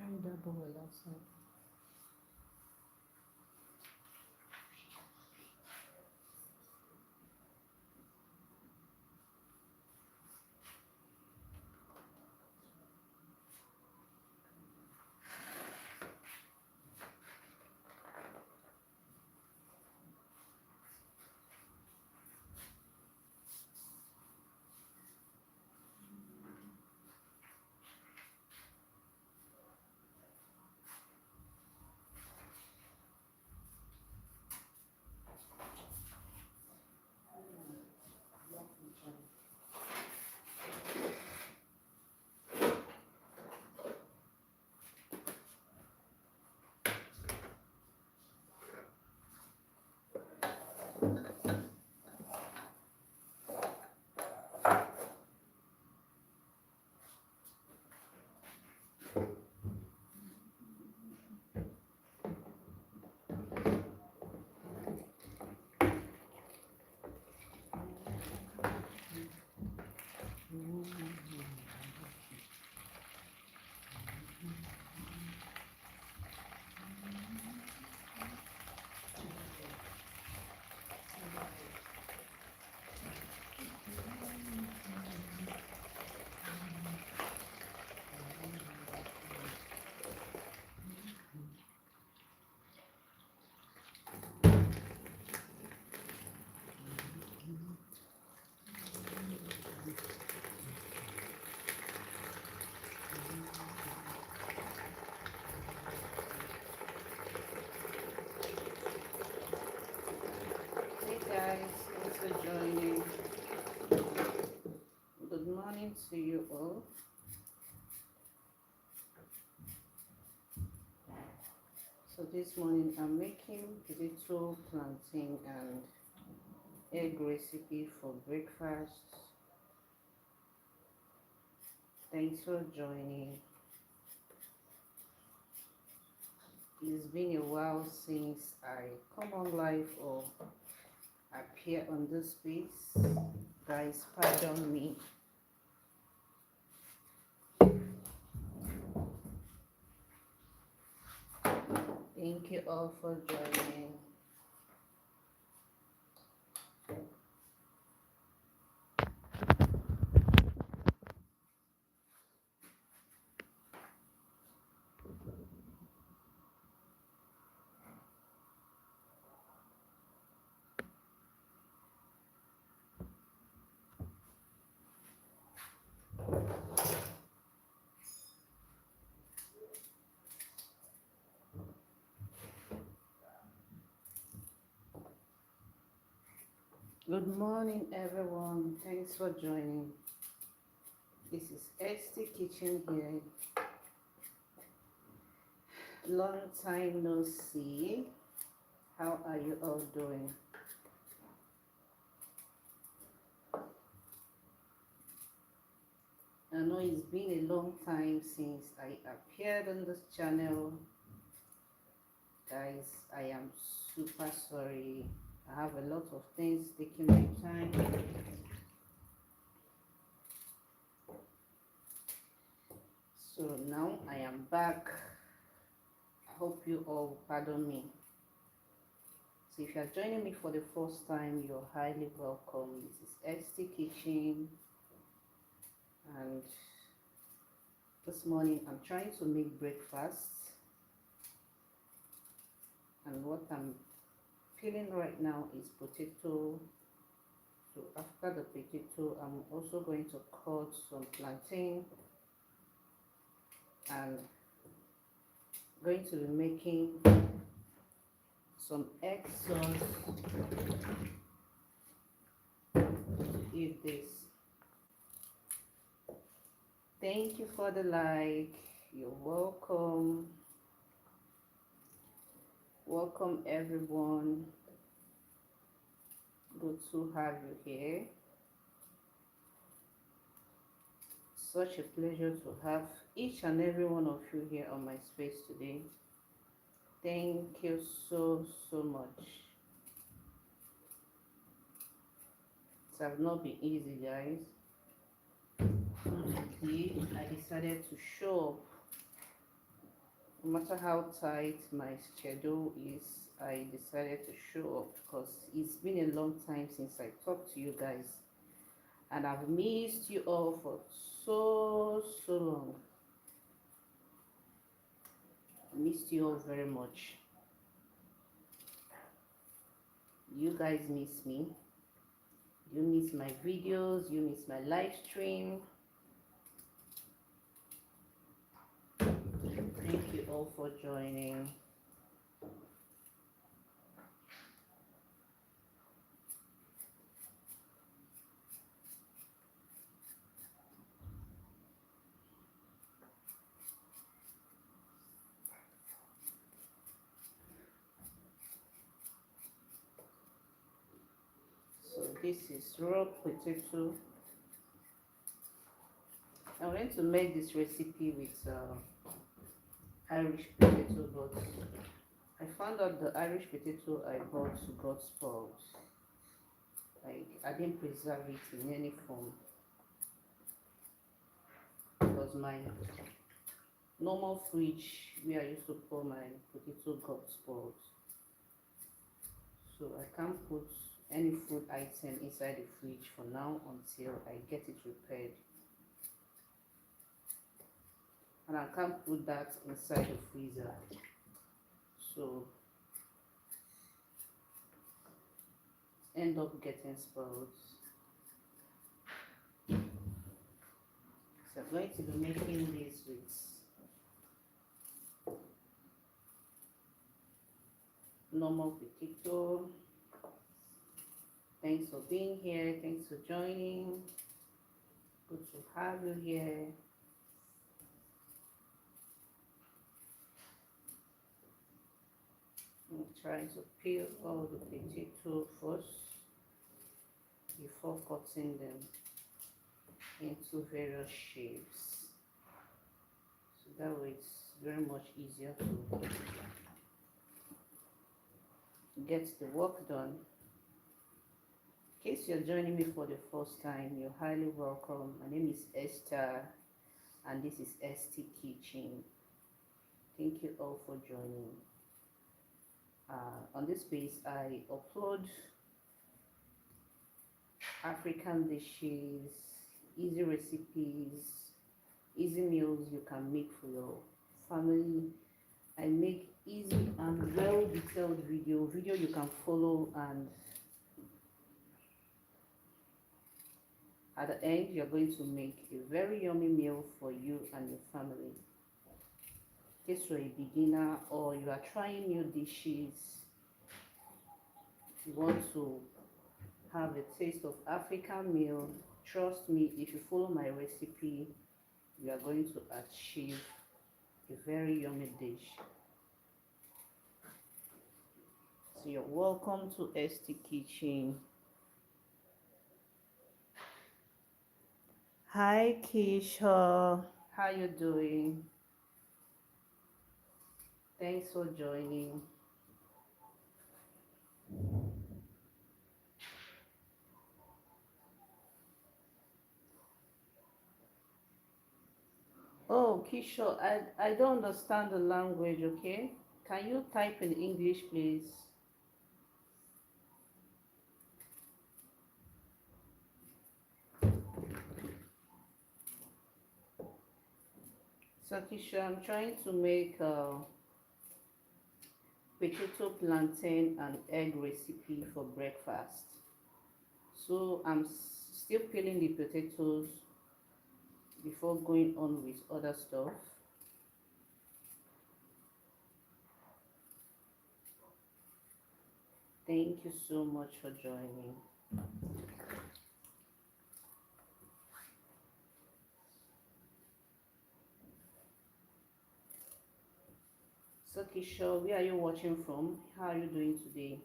Carry that bowel outside. Hey guys, thanks for joining. Good morning to you all. So this morning I'm making potato, plantain and egg recipe for breakfast. Thanks for joining. It's been a while since I come on live or appear on this space. Guys, pardon me. Thank you all for joining. Good morning, everyone. Thanks for joining. This is ST Kitchen here. Long time no see. How are you all doing? I know it's been a long time since I appeared on this channel. Guys, I am super sorry. I have a lot of things taking my time. So now I am back. I hope you all pardon me. So if you are joining me for the first time, you're highly welcome. This is ST Kitchen, and this morning I'm trying to make breakfast, and what I'm feeling right now is potato. So after the potato, I'm also going to cut some plantain and going to be making some egg sauce to eat this. Thank you for the like. You're welcome. Welcome everyone. Good to have you here. Such a pleasure to have each and every one of you here on my space today. Thank you so much. It has not been easy, guys. So today I decided to show up No matter how tight my schedule is, I decided to show up because it's been a long time since I talked to you guys, and I've missed you all for so long. I missed you all very much. You guys miss me. You miss my videos, you miss my live stream. Thank you all for joining. So this is raw potato. I'm going to make this recipe with Irish potato, but I found out the Irish potato I bought got spoiled. Like, I didn't preserve it in any form because my normal fridge where I used to pour my potato got spoiled. So I can't put any food item inside the fridge for now until I get it repaired. And I can't put that inside the freezer. So end up getting spoiled. So I'm going to be making this with normal potato. Thanks for being here. Thanks for joining. Good to have you here. I'm trying to peel all the potato first before cutting them into various shapes. So that way it's very much easier to get the work done. In case you're joining me for the first time, you're highly welcome. My name is Esther and this is ST Kitchen. Thank you all for joining. On this space, I upload African dishes, easy recipes, easy meals you can make for your family. I make easy and well detailed video you can follow, and at the end you're going to make a very yummy meal for you and your family. In case you're a beginner or you are trying new dishes, you want to have a taste of African meal, trust me, if you follow my recipe, you are going to achieve a very yummy dish. So you're welcome to ST Kitchen. Hi Keisha, how you doing? Thanks for joining. Oh, Keisha, I don't understand the language, okay? Can you type in English, please? So, Keisha, I'm trying to make potato, plantain, and egg recipe for breakfast. So, I'm still peeling the potatoes before going on with other stuff. Thank you so much for joining. So Kishore, where are you watching from? How are you doing today?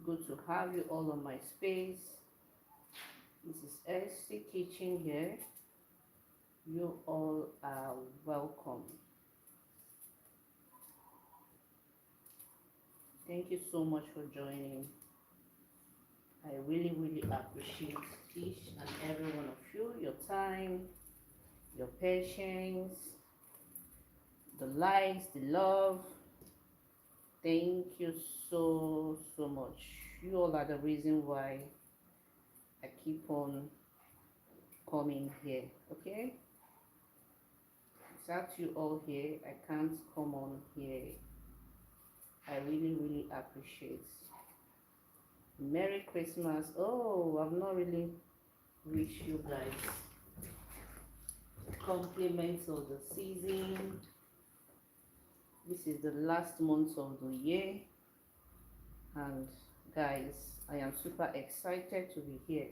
Good to have you all on my space. This is ST Kitchen here. You all are welcome. Thank you so much for joining. I really appreciate each and every one of you, your time, your patience, likes, the love. Thank you so much. You all are the reason why I keep on coming here. Okay, without you all here, I can't come on here. I really appreciate. Merry Christmas. Oh, I've not really wished you guys compliments of the season. This is the last month of the year, and guys, I am super excited to be here.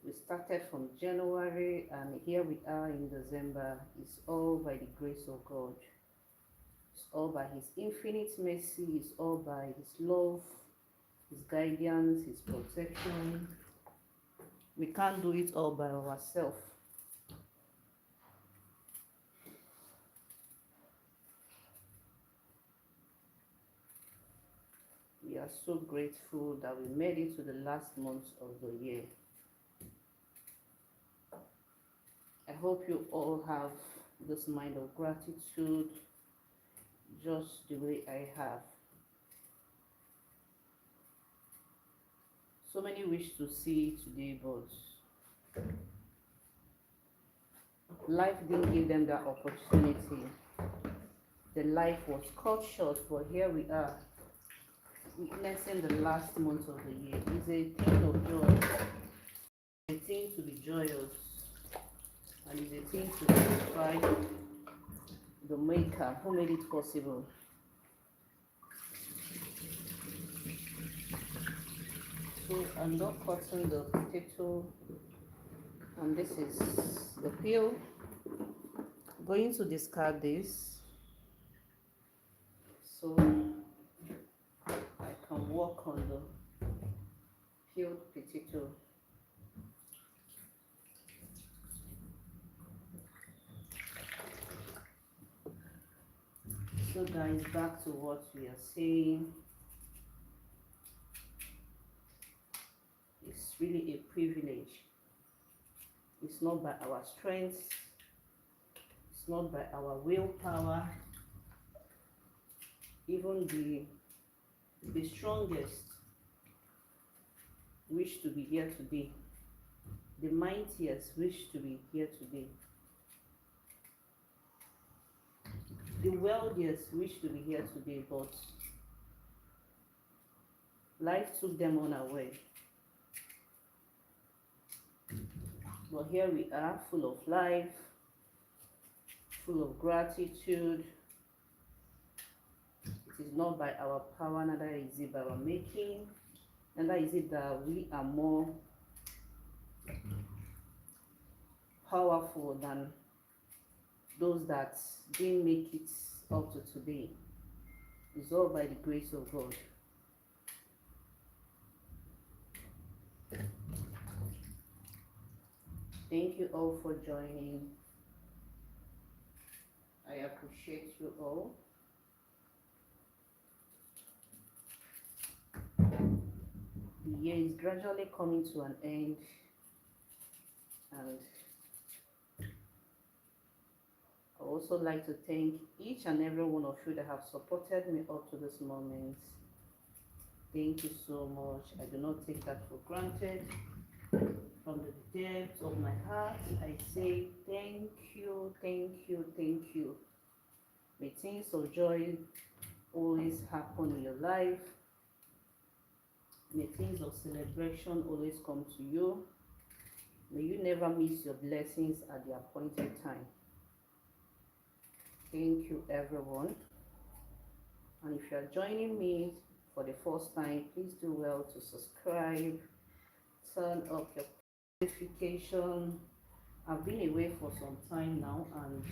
We started from January and here we are in December. It's all by the grace of God. It's all by his infinite mercy. It's all by his love, his guidance, his protection. We can't do it all by ourselves. We are so grateful that we made it to the last month of the year. I hope you all have this mind of gratitude just the way I have. So many wish to see today, but life didn't give them that opportunity. The life was cut short, but here we are, witnessing the last month of the year. It's a thing of joy, a thing to be joyous, and it's a thing to glorify the maker who made it possible. So I'm not cutting the potato, and this is the peel. I'm going to discard this so I can work on the peeled potato. So guys, back to what we are saying. It's really a privilege. It's not by our strength. It's not by our willpower. Even the strongest wish to be here today. The mightiest wish to be here today. The wealthiest wish to be here today, but life took them unaware. But here we are, full of life, full of gratitude. It is not by our power, neither is it by our making, neither is it that we are more powerful than those that didn't make it up to today. It's all by the grace of God. Thank you all for joining. I appreciate you all. The year is gradually coming to an end, and I also like to thank each and every one of you that have supported me up to this moment. Thank you so much. I do not take that for granted. From the depths of my heart, I say thank you, thank you, thank you. May things of joy always happen in your life. May things of celebration always come to you. May you never miss your blessings at the appointed time. Thank you, everyone. And if you are joining me for the first time, please do well to subscribe, turn up your notification. I've been away for some time now, and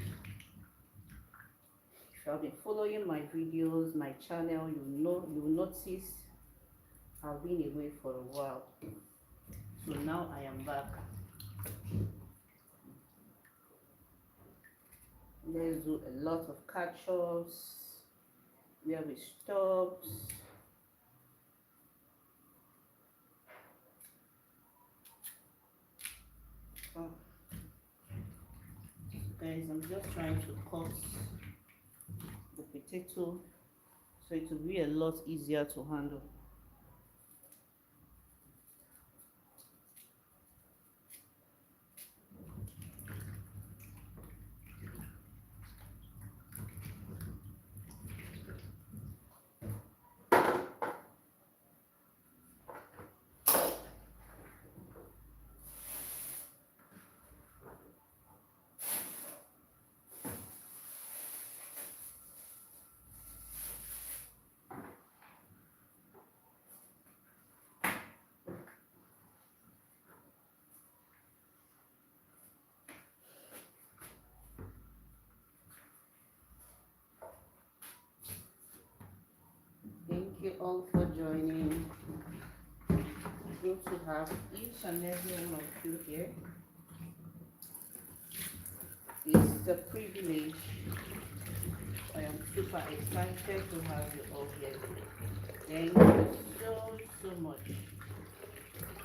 if you have been following my videos, my channel, you will notice I've been away for a while. So now I am back. Let's do a lot of catch-ups where we stopped. Guys, I'm just trying to cut the potato so it will be a lot easier to handle. Thank you all for joining. Good to have each and every one of you here. It's a privilege. I am super excited to have you all here. Thank you so much.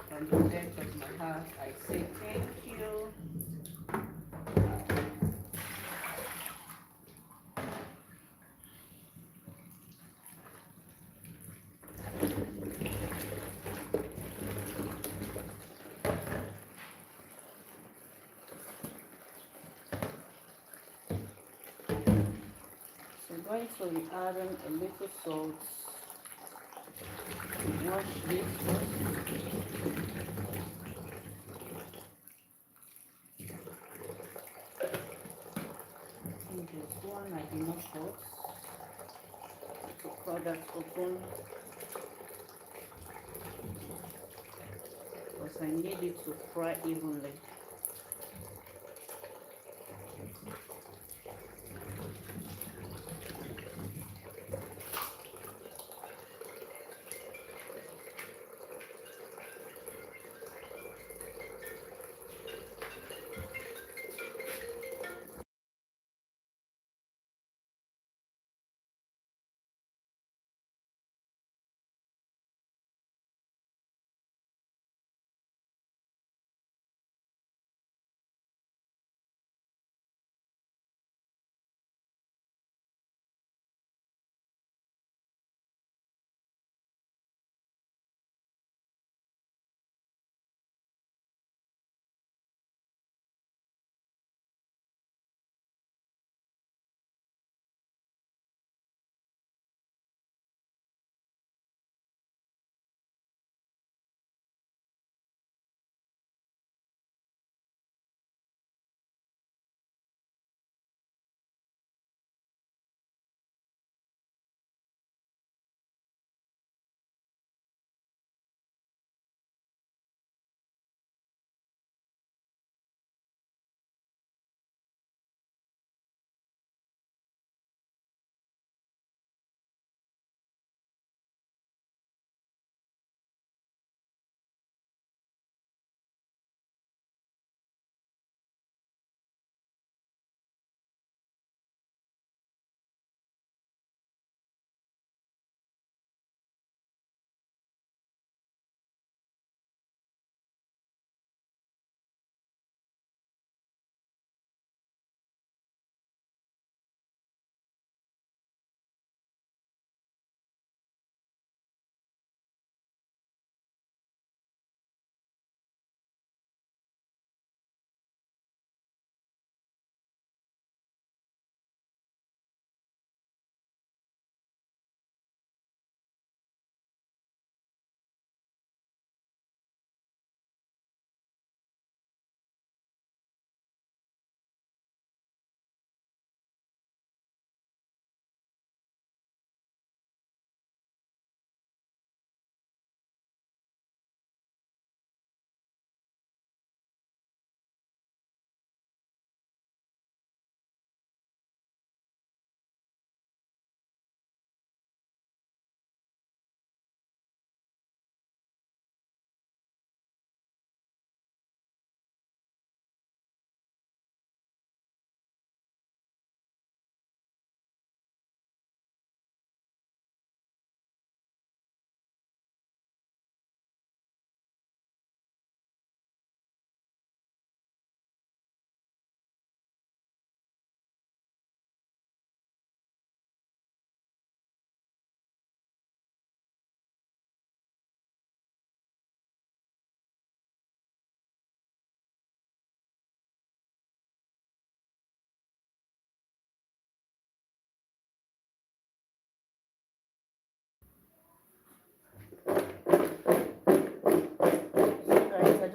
From the depth of my heart, I say thank you. So I'm going to be adding a little salt. Wash this first. And there's one I did not put to cut that open because I need it to fry evenly.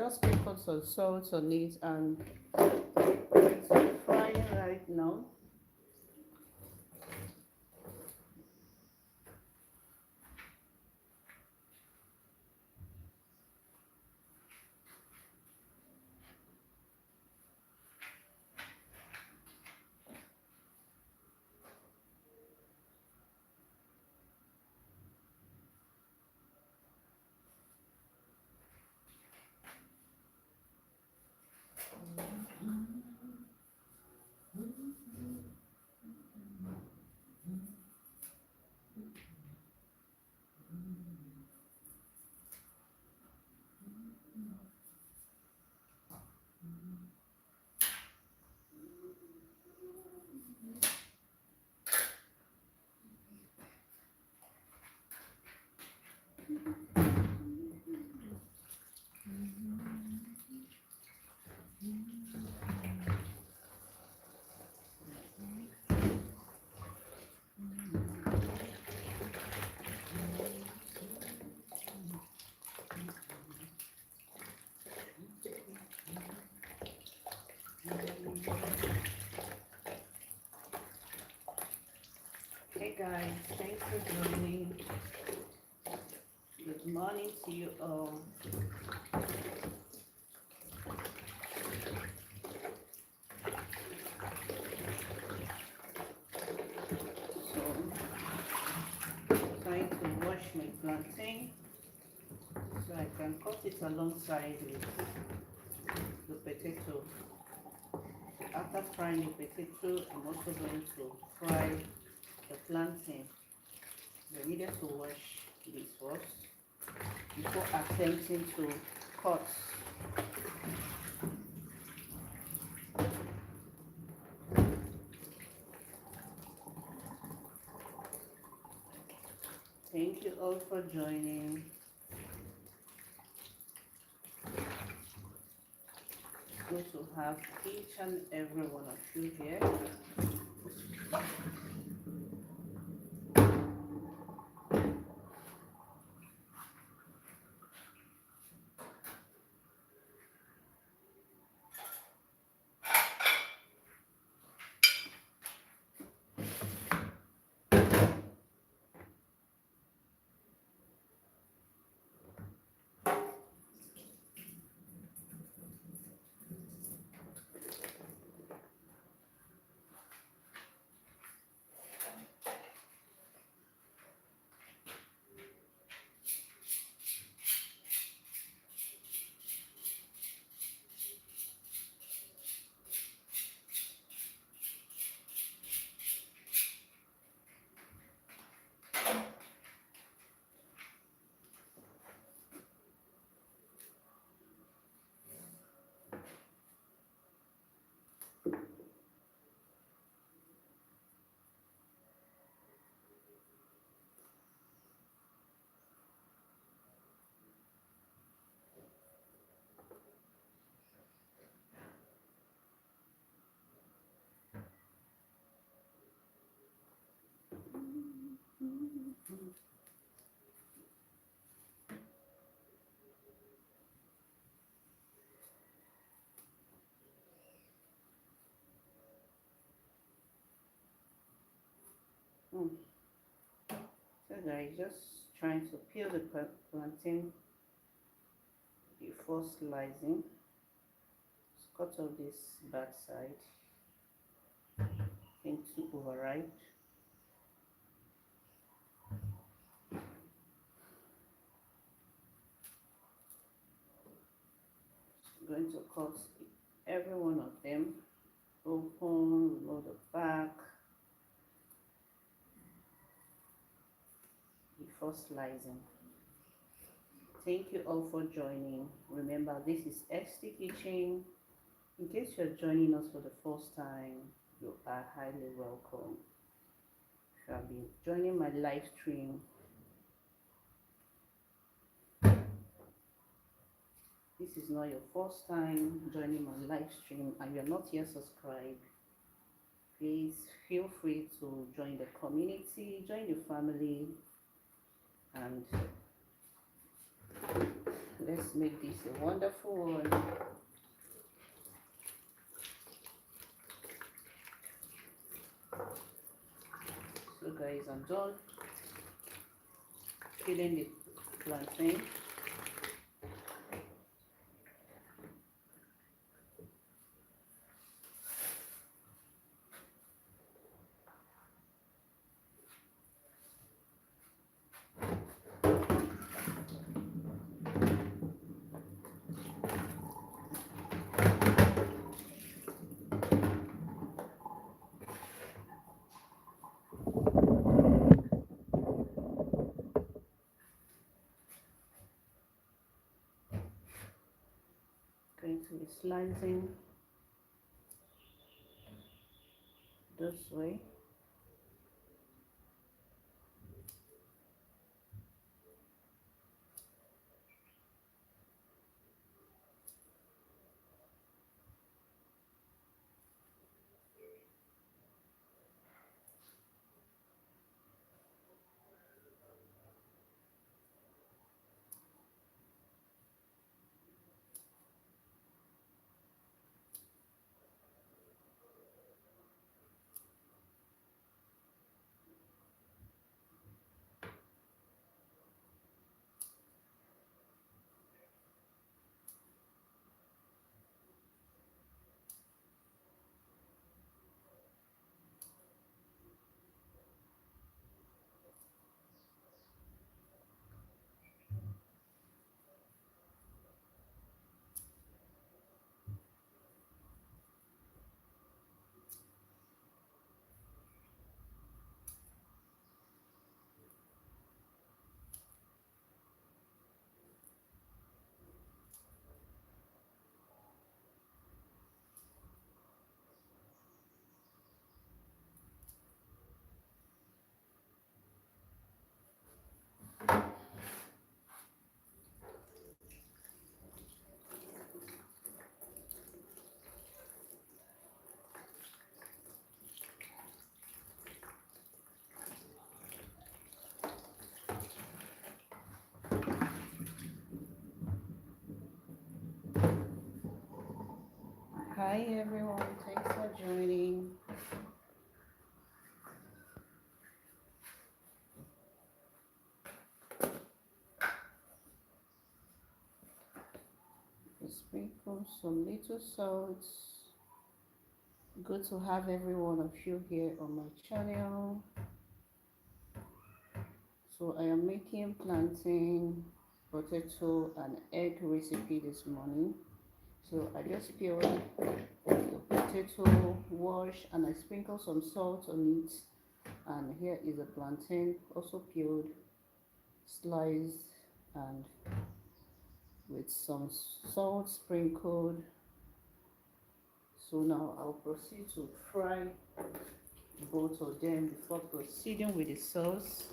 just sprinkled some salt on it and it's frying right now. Hey guys, thanks for joining. Good morning to you all. So, trying to wash my plantain so I can cut it alongside with the potato. After frying the potato, I'm also going to fry the plantain. I needed to wash this first before attempting to cut. Thank you all for joining. Good to have each and every one of you here. So guys, just trying to peel the plantain before slicing. Just cut off this back side into overripe. I'm going to cut every one of them open, remove the back before slicing. Thank you all for joining. Remember, this is ST Kitchen. In case you're joining us for the first time, you are highly welcome. You shall be joining my live stream. This is not your first time joining my live stream and you're not yet subscribed, please feel free to join the community, join the family, and Let's make this a wonderful one. So guys, I'm done peeling the plantain. Going to be slicing this way. Hi everyone, thanks for joining. Sprinkle some little salt. Good to have every one of you here on my channel. So I am making plantain, potato and egg recipe this morning. So I just peeled the potato, wash, and I sprinkle some salt on it. And here is a plantain, also peeled, sliced, and with some salt sprinkled. So now I'll proceed to fry both of them before proceeding with the sauce.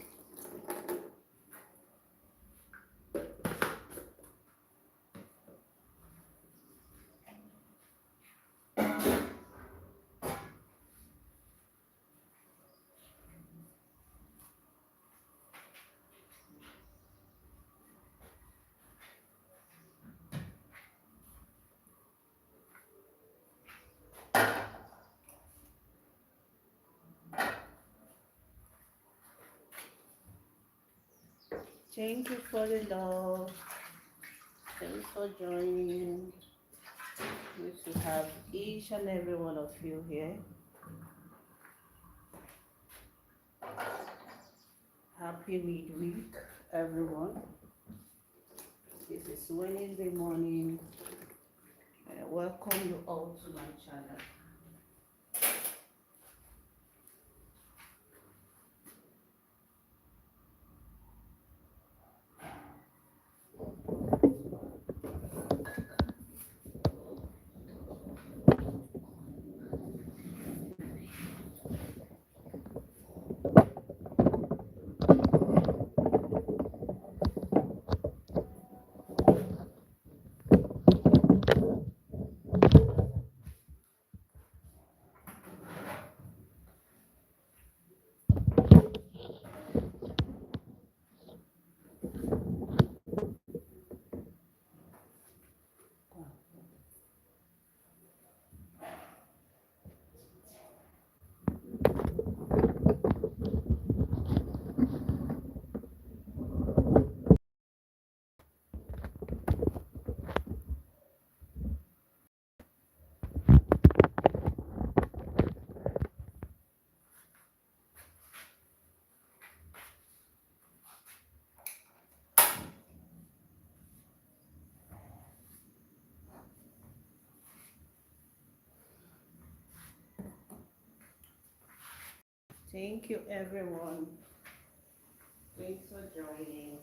Thank you for the love. Thanks for joining. Good to have each and every one of you here. Happy midweek, everyone. This is Wednesday morning. I welcome you all to my channel. Thank you, everyone. Thanks for joining.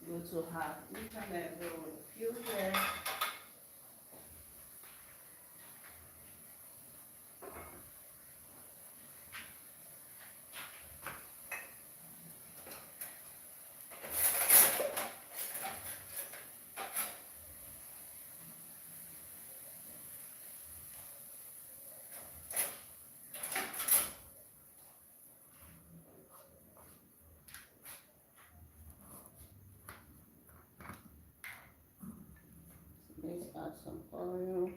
Good to have each and every one of you here. Let's add some oil.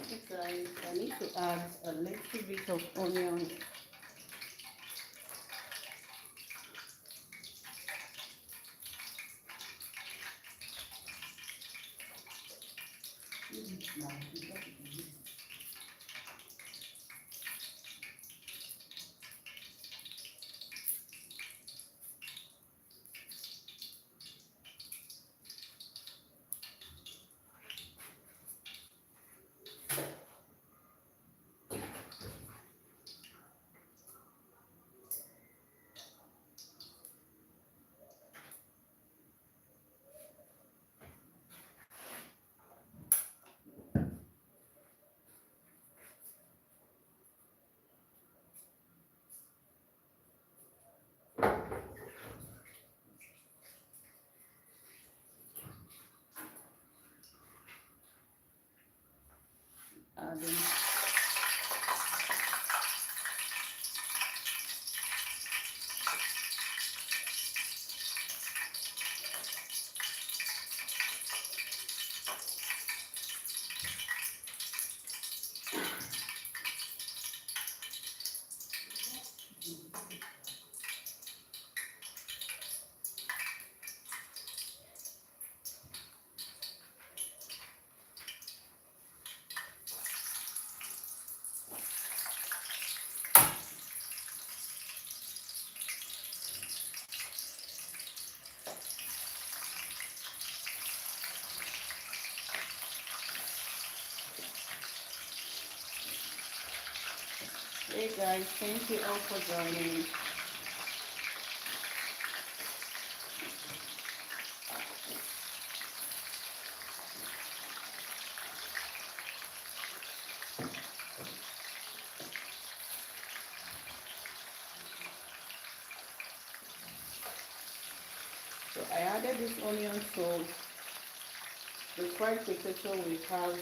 Okay, guys, I need to add a little bit of onion. Adding Hey guys, thank you all for joining. So I added this onion so the fried potato will have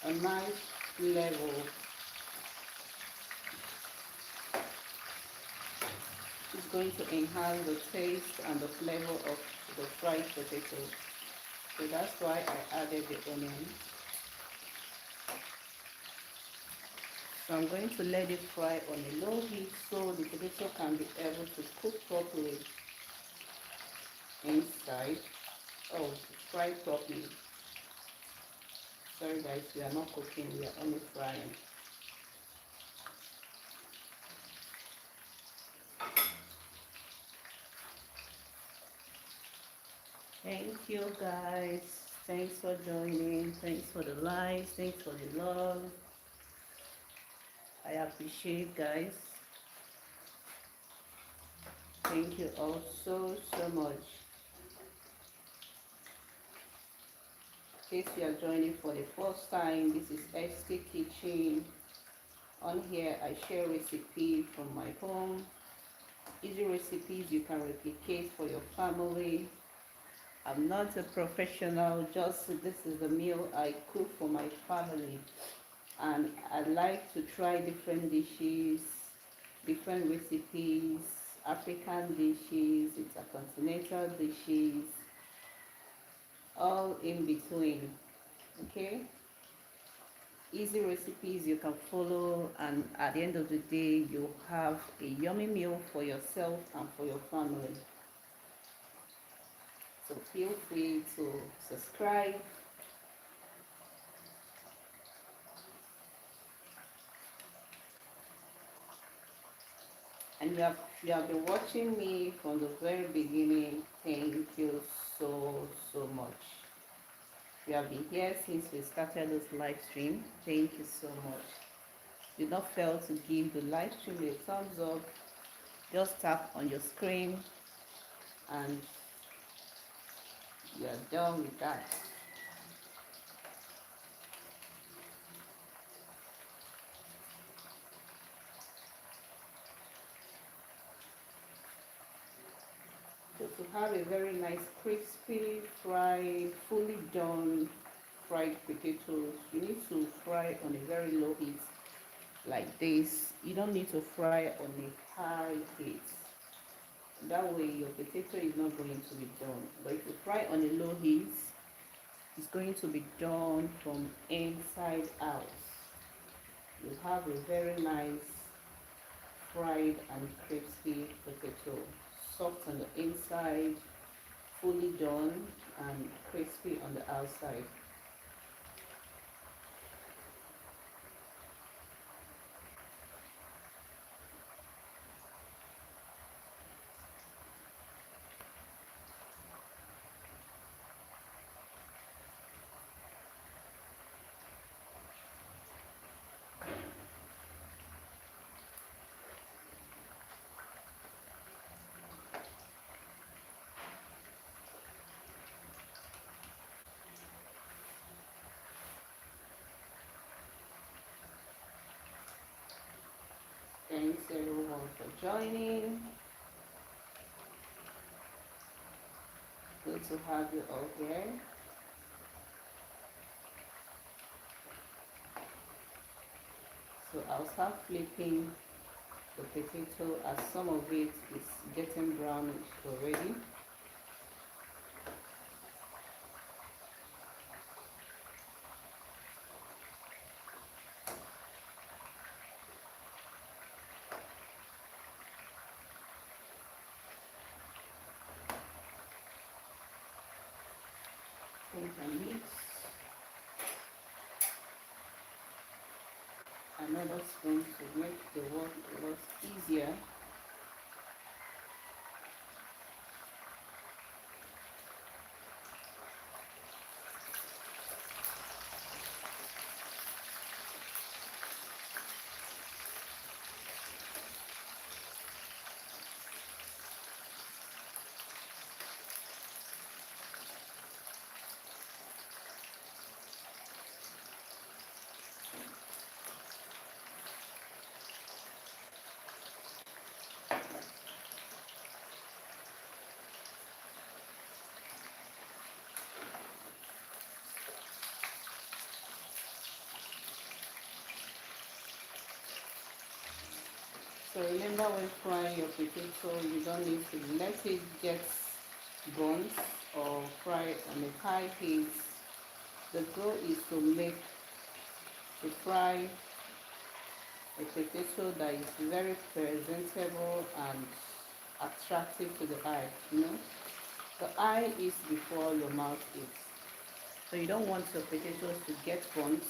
a nice level. It's going to enhance the taste and the flavor of the fried potato. So that's why I added the onion. So I'm going to let it fry on a low heat so the potato can be able to cook properly inside. Oh, fry properly. Sorry guys, we are not cooking, we are only frying. Thank you guys. Thanks for joining. Thanks for the likes. Thanks for the love. I appreciate guys. Thank you all so much. In case you are joining for the first time, this is ST Kitchen. On here I share recipe from my home. easy recipes you can replicate for your family. I'm not a professional, just this is the meal I cook for my family. And I like to try different dishes, different recipes, African dishes, intercontinental dishes, all in between. Okay, easy recipes you can follow, and at the end of the day you have a yummy meal for yourself and for your family. So feel free to subscribe. And you have been watching me from the very beginning. Thank you so much. You have been here since we started this live stream. Thank you so much. Do not fail to give the live stream a thumbs up. Just tap on your screen and you are done with that. So to have a very nice crispy fried, fully done fried potatoes, you need to fry on a very low heat like this. You don't need to fry on a high heat. That way your potato is not going to be done. But if you fry on a low heat, it's going to be done from inside out. You have a very nice fried and crispy potato, soft on the inside, fully done and crispy on the outside. Thanks everyone for joining. Good to have you all here. So I'll start flipping the potato as some of it is getting brownish already. Think I mix another spoon to make the work a lot easier. So remember, when frying your potato, you don't need to let it get burnt or fry on a high heat. The goal is to fry a potato that is very presentable and attractive to the eye. The eye is before your mouth is. So you don't want your potatoes to get burnt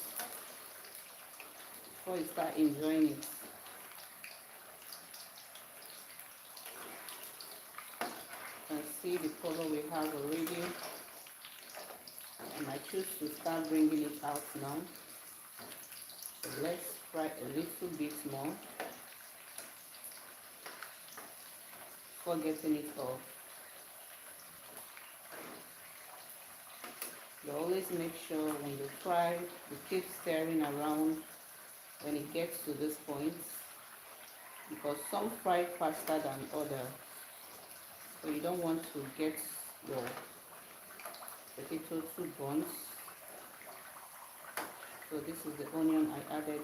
before you start enjoying it. You can see the color we have already, and I choose to start bringing it out now. So let's fry a little bit more before getting it off. You always make sure when you fry, you keep stirring around. When it gets to this point, because some fry faster than others. So you don't want to get your potato too burnt. So this is the onion I added.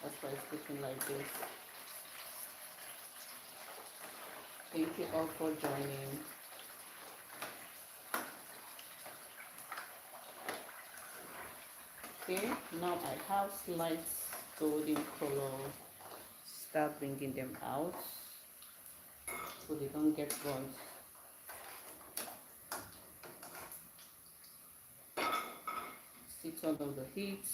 That's why it's looking like this. Thank you all for joining. Okay, now I have slight golden color. Start bringing them out so they don't get burnt. Still turn on the heat.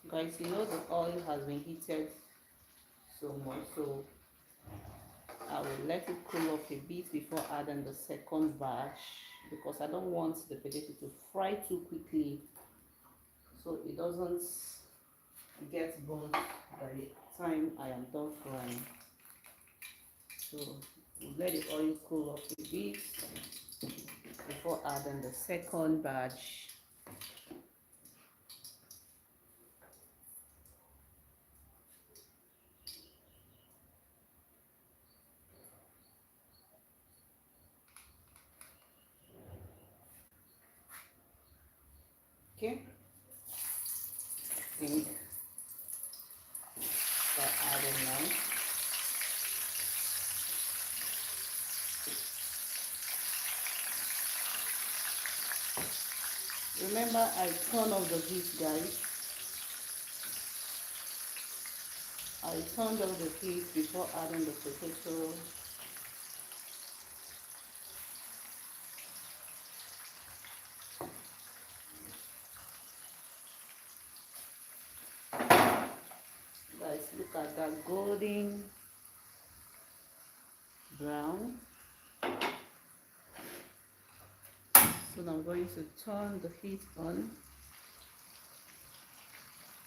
Guys, you know the oil has been heated so much, so I will let it cool off a bit before adding the second batch, because I don't want the potato to fry too quickly so it doesn't get burnt by the time I am done frying. So we'll let the oil cool off a bit before adding the second batch. Okay, I think start adding now. Remember, I turn off the heat, guys. I turned off the heat before adding the potato. Guys, look at that golden brown. So now I'm going to turn the heat on.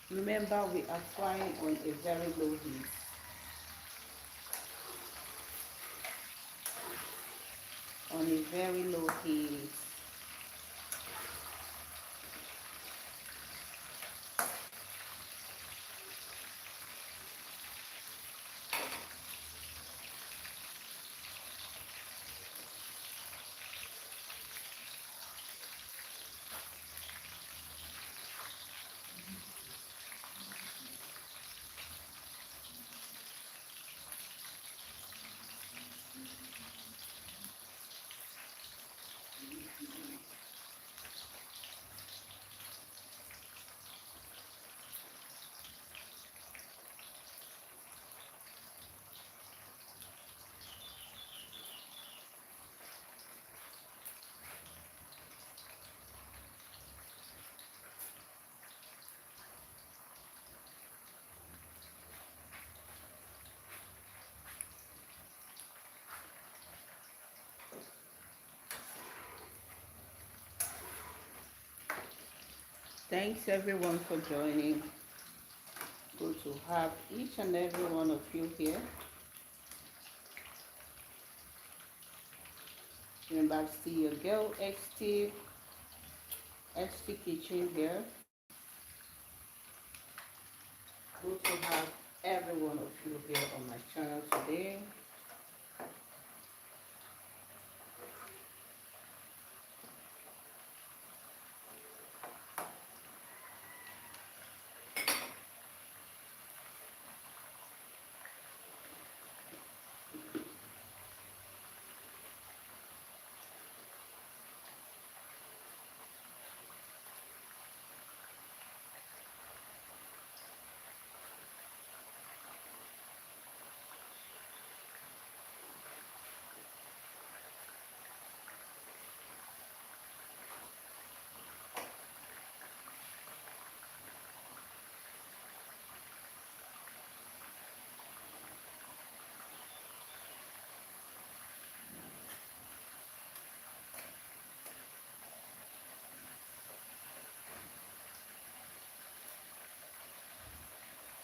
Remember, we are frying on a very low heat. On a very low heat. Thanks everyone for joining. Good to have each and every one of you here. Remember, see your girl XT Kitchen here. Good to have every one of you here on my channel today.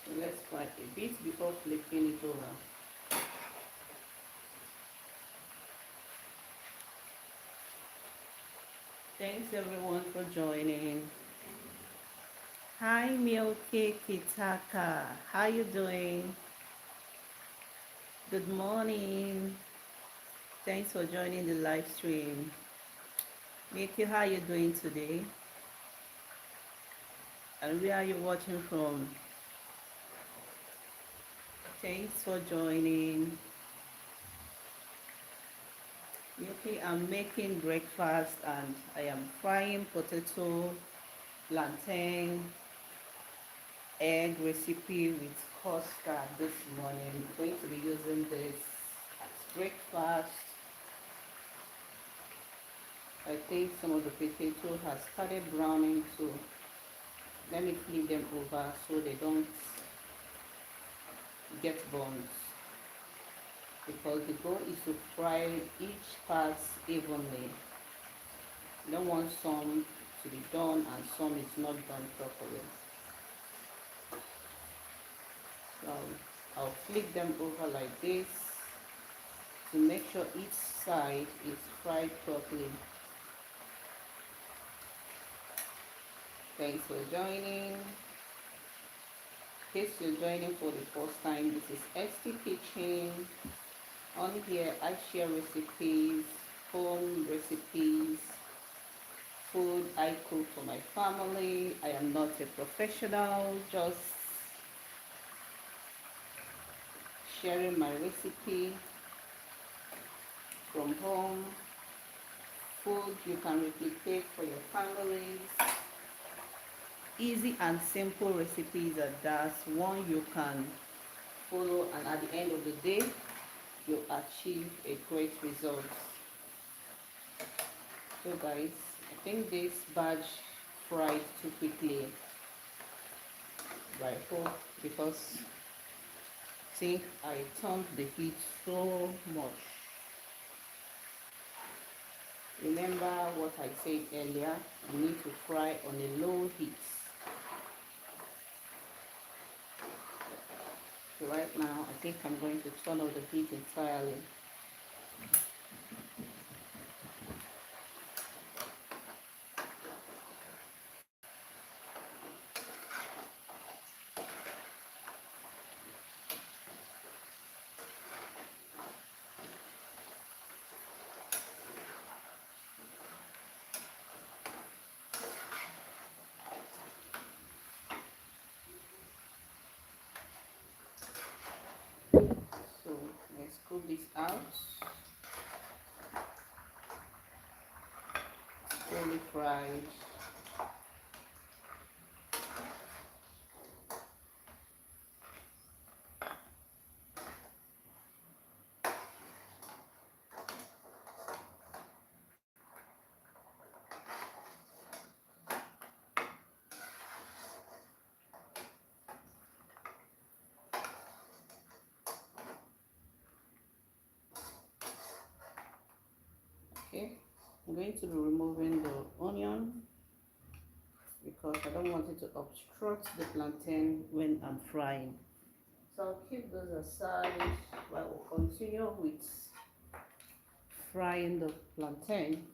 So let's fry a bit before flipping it over. Thanks everyone for joining. Hi Milky Kitaka, how you doing? Good morning. Thanks for joining the live stream. Milky, how you doing today? And where are you watching from? Thanks for joining. Milky, I'm making breakfast and I am frying potato, plantain, egg recipe with custard this morning. I'm going to be using this as breakfast. I think some of the potato has started browning, so let me flip them over so they don't get burnt. Because the goal is to fry each part evenly. You don't want some to be done and some is not done properly. So I'll flip them over like this to make sure each side is fried properly. Thanks for joining. In case you're joining for the first time, this is ST Kitchen. On here I share recipes, home recipes, food I cook for my family. I am not a professional, just sharing my recipe from home, food you can replicate for your families. Easy and simple recipes at that, one you can follow, and at the end of the day you achieve a great result. So guys, I think this batch fried too quickly, I hope, because I think I turned the heat so much. Remember what I said earlier, you need to fry on a low heat. So right now I think I'm going to turn off the heat entirely. So let's cook this out. Fully fried. Okay, I'm going to be removing the onion because I don't want it to obstruct the plantain when I'm frying. So I'll keep those aside while we'll continue with frying the plantain.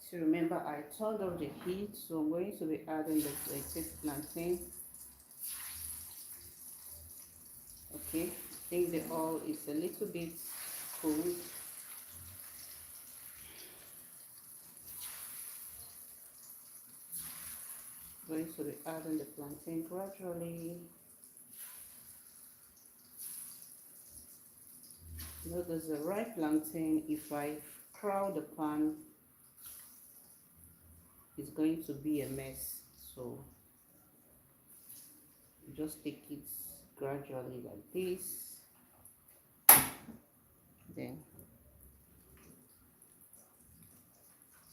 So remember I turned off the heat, so I'm going to be adding the plated plantain. Okay, I think the oil is a little bit cold. Going to be adding the plantain gradually. Notice the right plantain, if I crowd the pan, it's going to be a mess. So just take it gradually like this. Then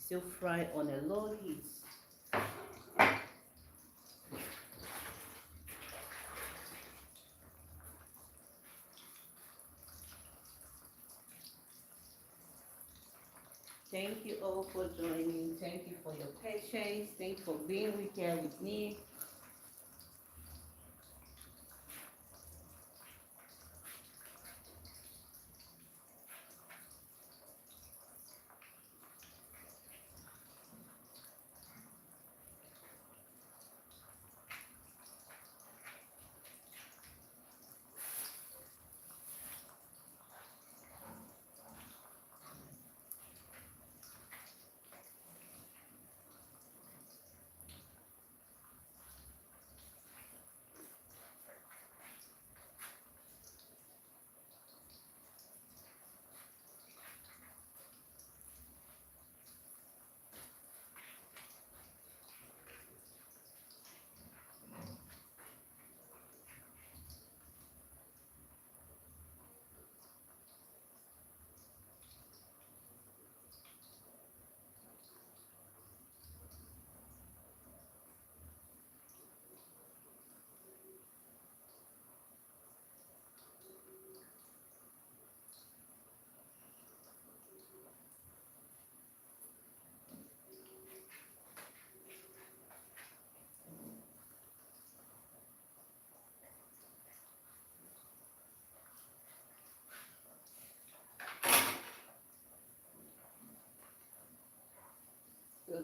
still fry on a low heat. Thank you all for joining. Thank you for your patience. Thank you for being here with me.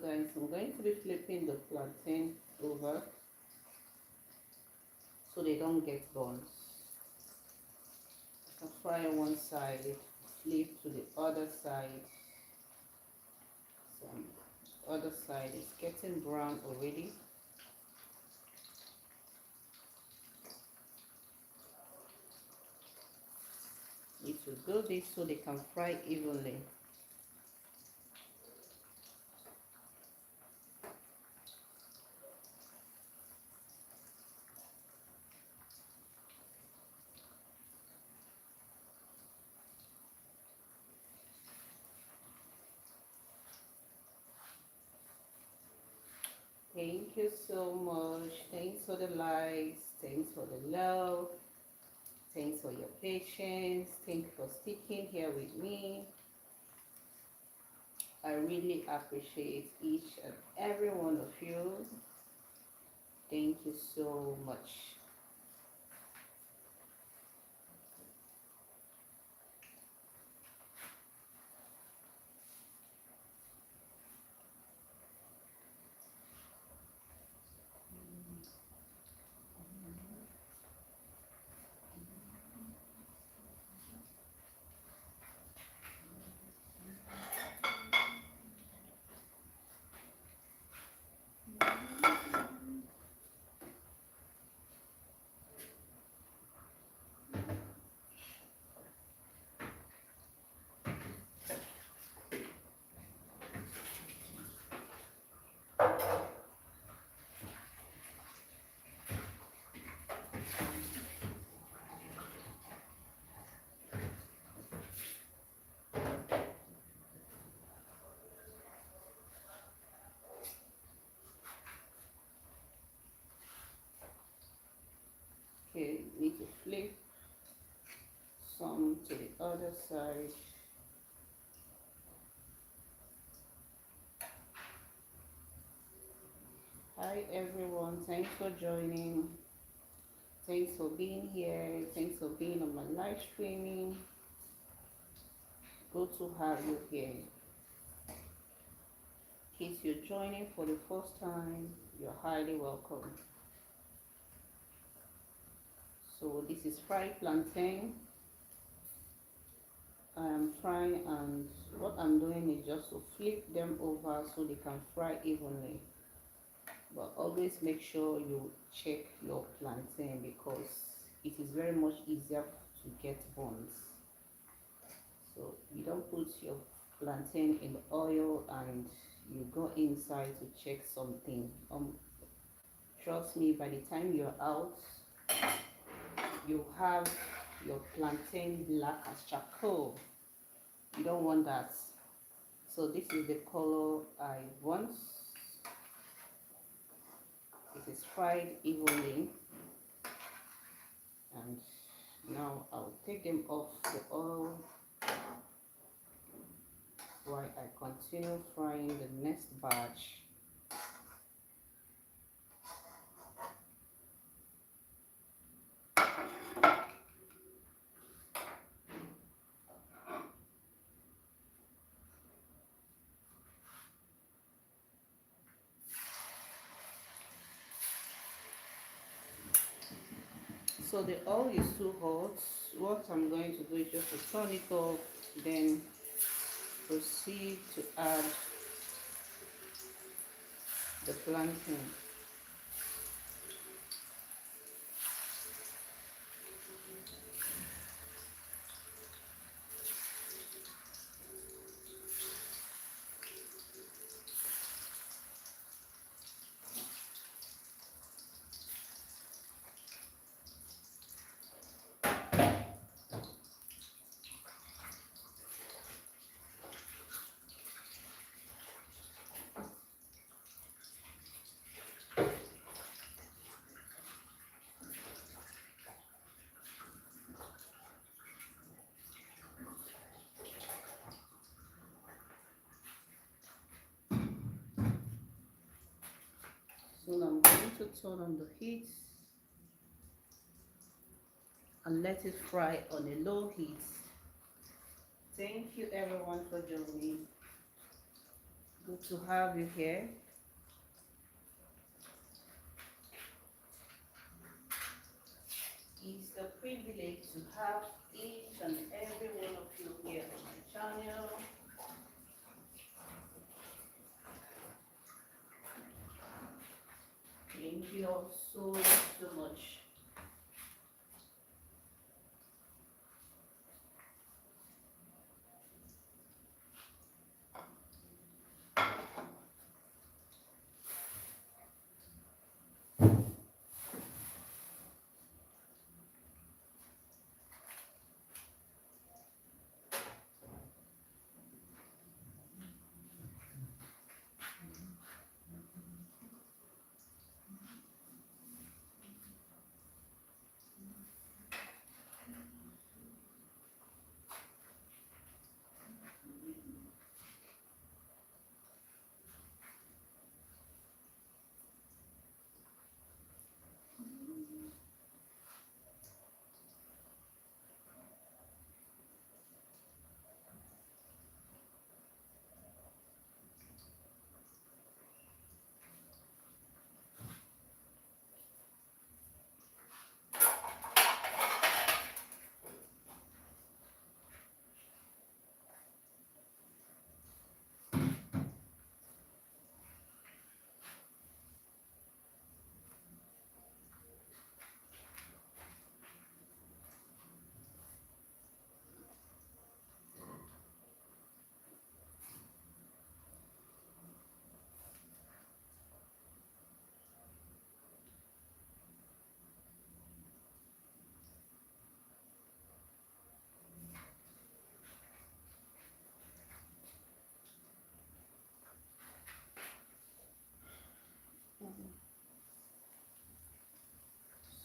guys, I'm going to be flipping the plantain over so they don't get burnt. So fry one side, flip to the other side. So other side is getting brown already. Need to do this so they can fry evenly. Thank you so much. Thanks for the likes. Thanks for the love. Thanks for your patience. Thanks for sticking here with me. I really appreciate each and every one of you. Thank you so much. Okay, need to flip some to the other side. Hi everyone, thanks for joining. Thanks for being here. Thanks for being on my live streaming. Good to have you here. In case you're joining for the first time, you're highly welcome. So this is fried plantain. I am frying, and what I'm doing is just to flip them over so they can fry evenly. But always make sure you check your plantain because it is very much easier to get burnt. So you don't put your plantain in the oil and you go inside to check something. Trust me, by the time you're out, you have your plantain black as charcoal. You don't want that. So this is the color I want. It is fried evenly, and now I'll take them off the oil while I continue frying the next batch. So the oil is too hot. What I'm going to do is just to turn it off, then proceed to add the plantain. So now I'm going to turn on the heat and let it fry on a low heat. Thank you everyone for joining. Good to have you here. It's a privilege to have each and every one of you here on my channel. Thank you all so much.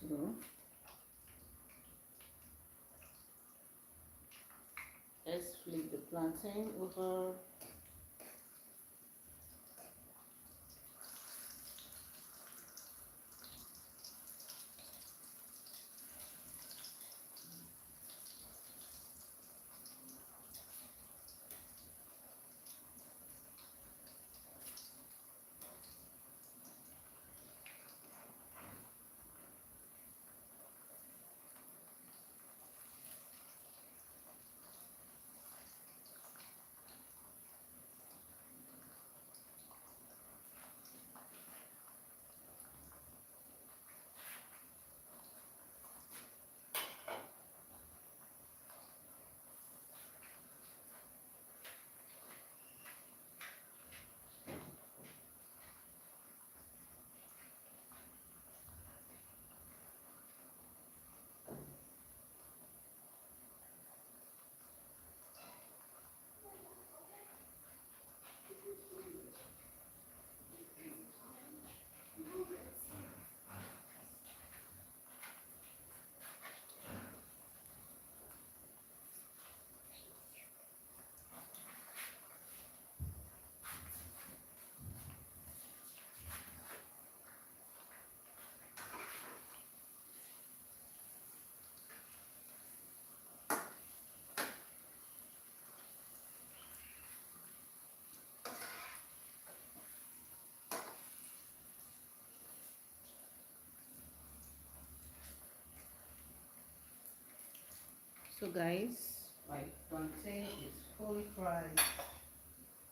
So let's flip the plantain over. So guys, my plantain is fully fried.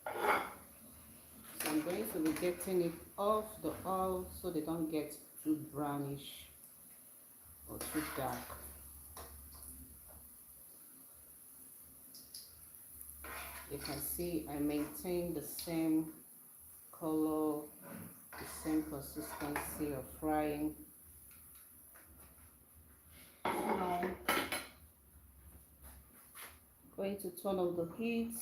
So I'm going to be getting it off the oil so they don't get too brownish or too dark. You can see I maintain the same color, the same consistency of frying. Now, going to turn on the heat.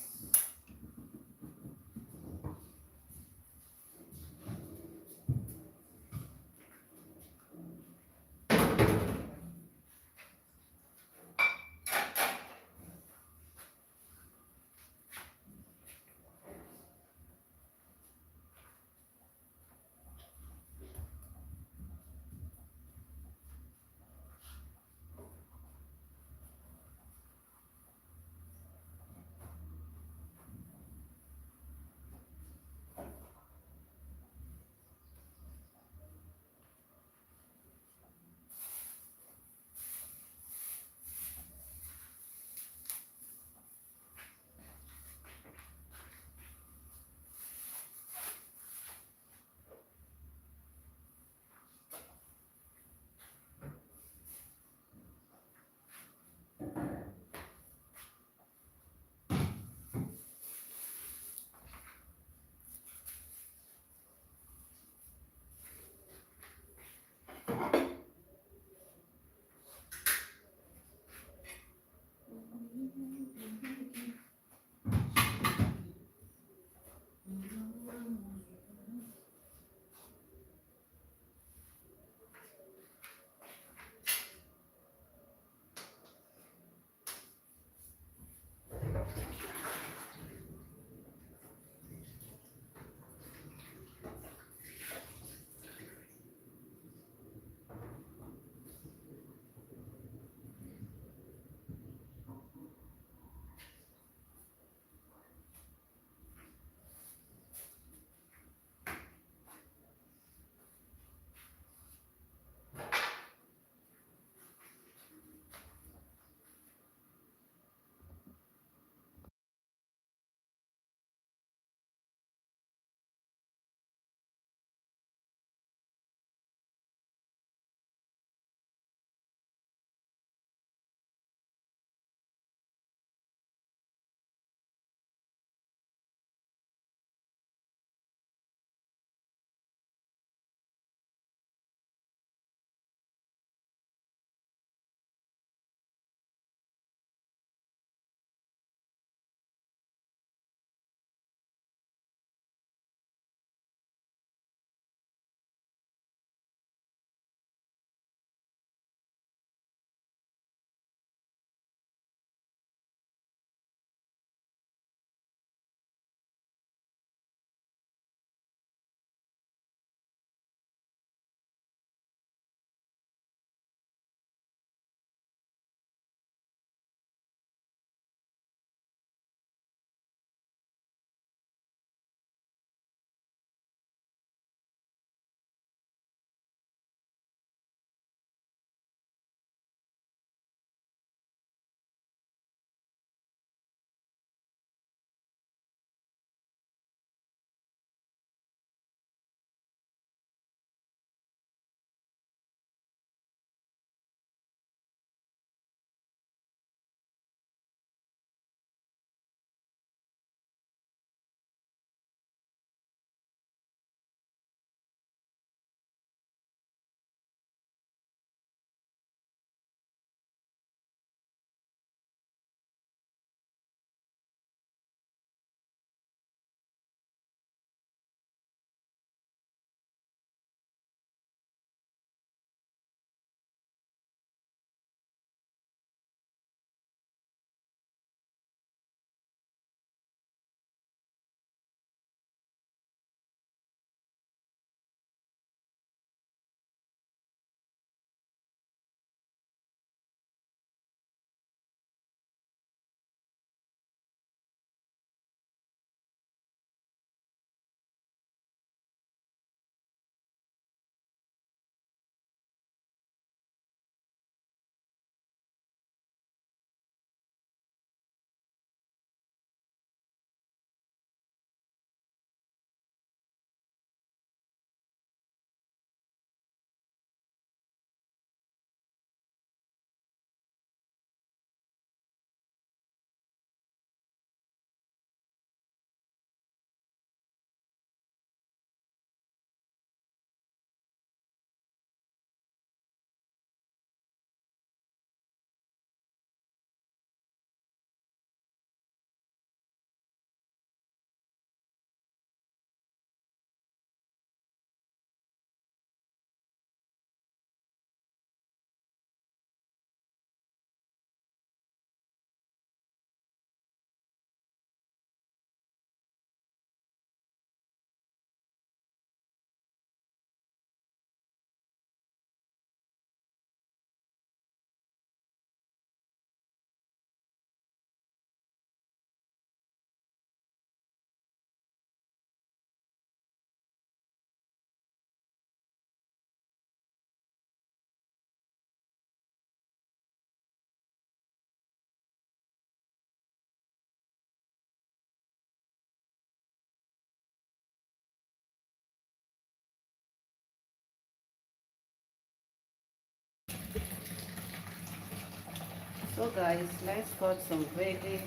So guys, let's cut some veggies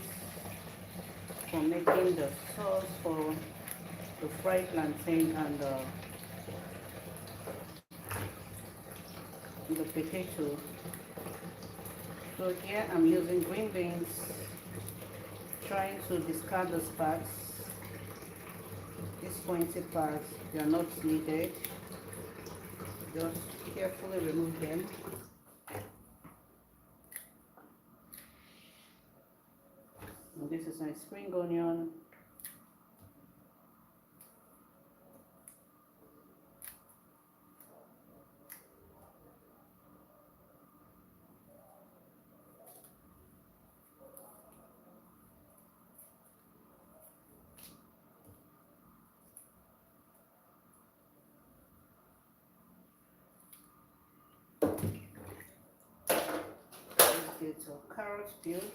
for making the sauce for the fried plantain and the potato. So here I'm using green beans, trying to discard the parts. These pointy parts, they are not needed. Just carefully remove them. And this is my spring onion. Let's get a carrot peeled.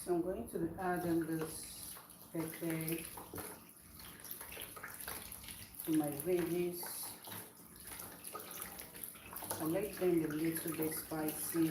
So I'm going to be adding this pepper to my veggies. I like them a little bit spicy.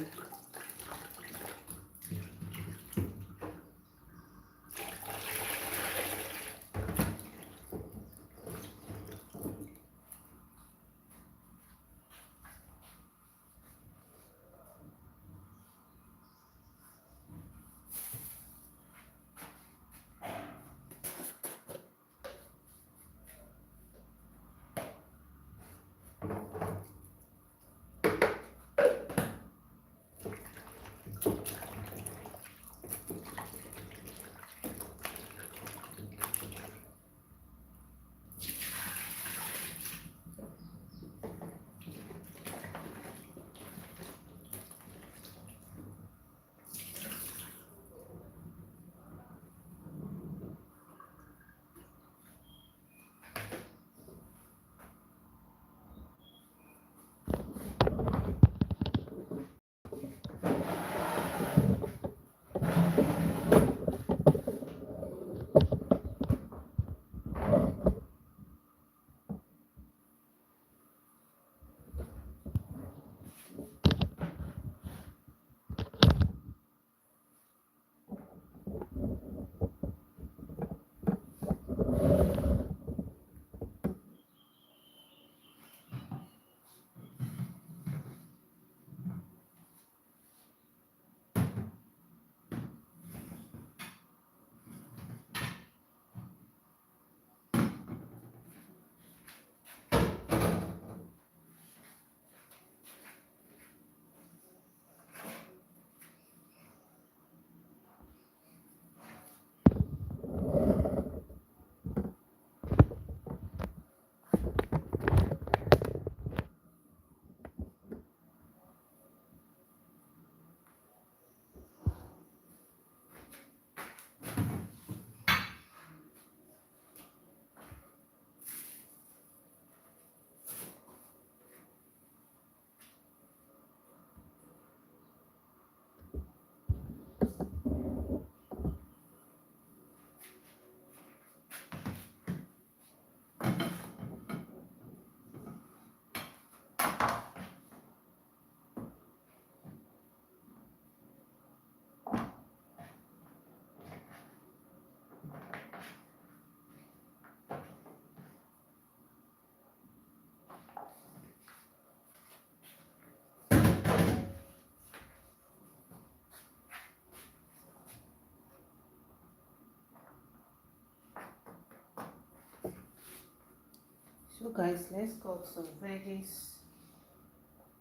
So guys, let's cut some veggies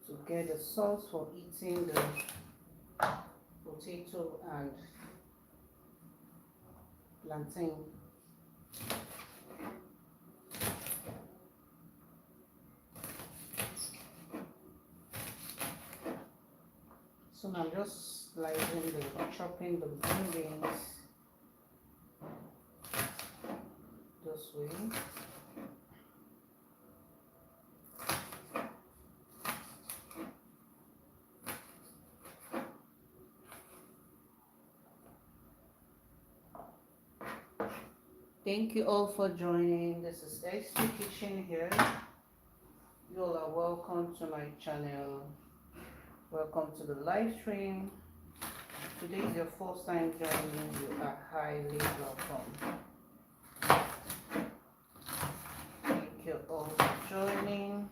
to get the sauce for eating the potato and plantain. So now I'm just chopping the green beans this way. Thank you all for joining. This is ST Kitchen here. You all are welcome to my channel. Welcome to the live stream. Today is your first time joining. You are highly welcome. Thank you all for joining.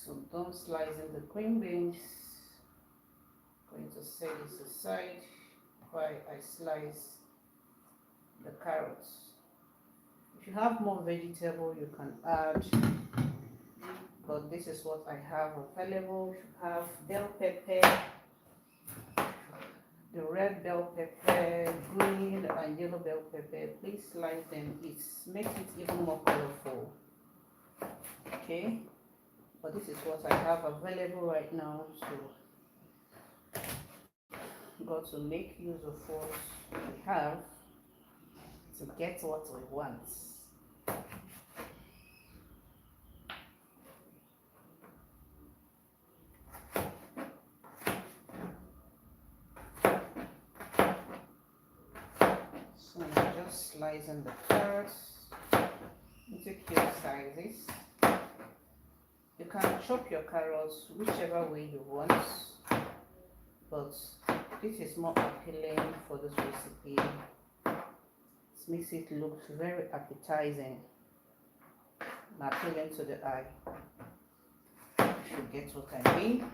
So don't slice in the green beans. I'm going to set this aside while I slice the carrots. If you have more vegetable, you can add, but this is what I have available. You have bell pepper, the red bell pepper, green and yellow bell pepper. Please slice them. It makes it even more colorful. Okay, but this is what I have available right now, so got to make use of what we have to get what we want. So I'm just slicing the carrots into cube sizes. You can chop your carrots whichever way you want, but this is more appealing for this recipe. It makes it look very appetizing and appealing to the eye. If you get what I mean.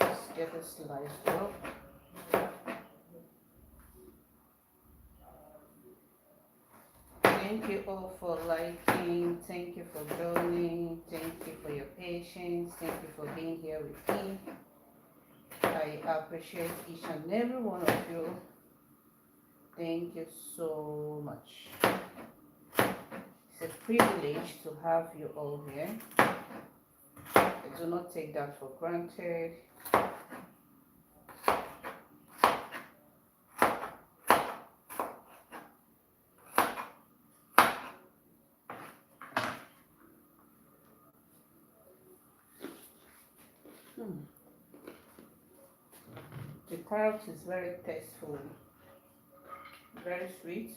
Let's get it sliced up. Thank you all for liking. Thank you for joining. Thank you for your patience. Thank you for being here with me. I appreciate each and every one of you. Thank you so much. It's a privilege to have you all here. I do not take that for granted. The carrot is very tasteful, very sweet.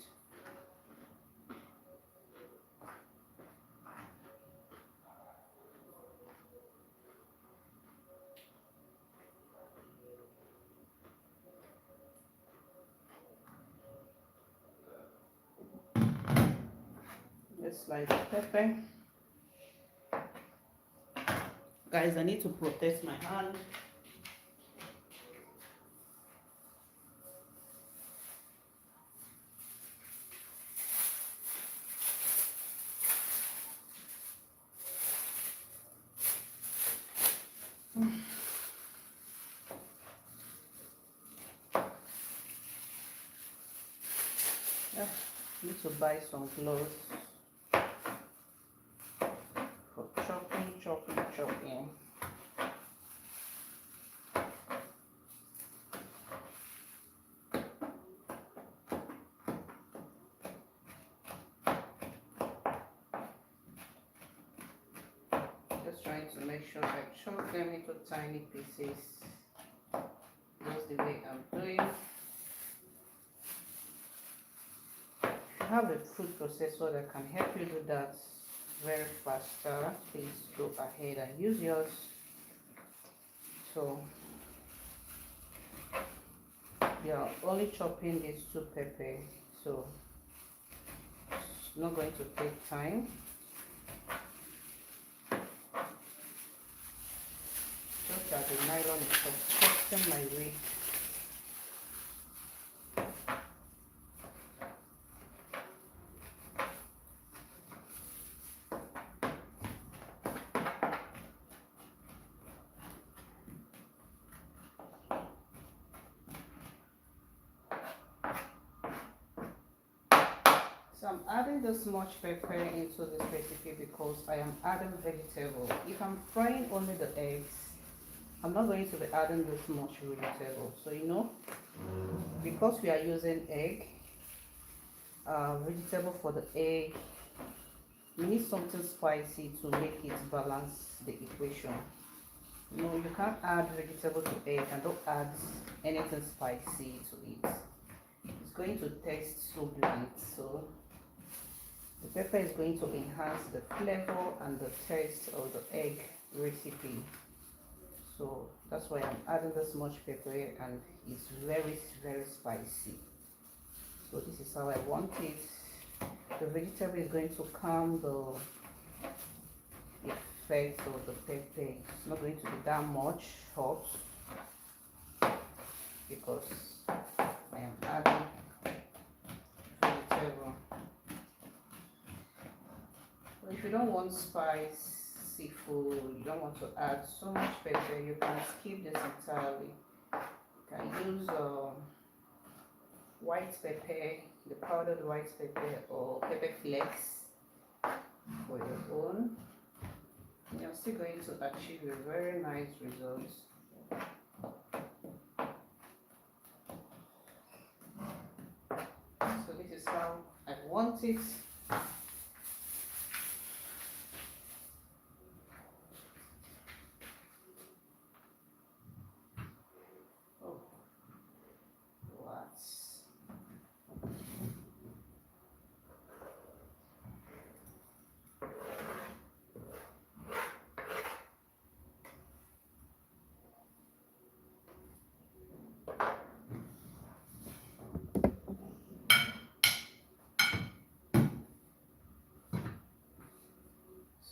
Just like the pepper. Guys, I need to protect my hand. Yeah, need to buy some gloves for chopping. trying to make sure I chop them into tiny pieces. That's the way I'm doing. If you have a food processor that can help you do that very faster, please go ahead and use yours. So you're only chopping these 2 peppers, so it's not going to take time. Just that the nylon is obstructing my way. So I'm adding this much pepper into this recipe because I am adding vegetable. If I'm frying only the eggs, I'm not going to be adding this much vegetable. So you know, because we are using egg, vegetable for the egg, you need something spicy to make it balance the equation. You know, you can't add vegetable to egg and don't add anything spicy to it. It's going to taste so bland. So the pepper is going to enhance the flavor and the taste of the egg recipe. So that's why I'm adding this much pepper, and it's very, very spicy. So this is how I want it. The vegetable is going to calm the effect of the pepper. It's not going to be that much hot because I am adding vegetable. If you don't want spicy food, you don't want to add so much pepper, you can skip this entirely. You can use white pepper, the powdered white pepper, or pepper flakes for your own. You're still going to achieve a very nice result. So this is how I want it.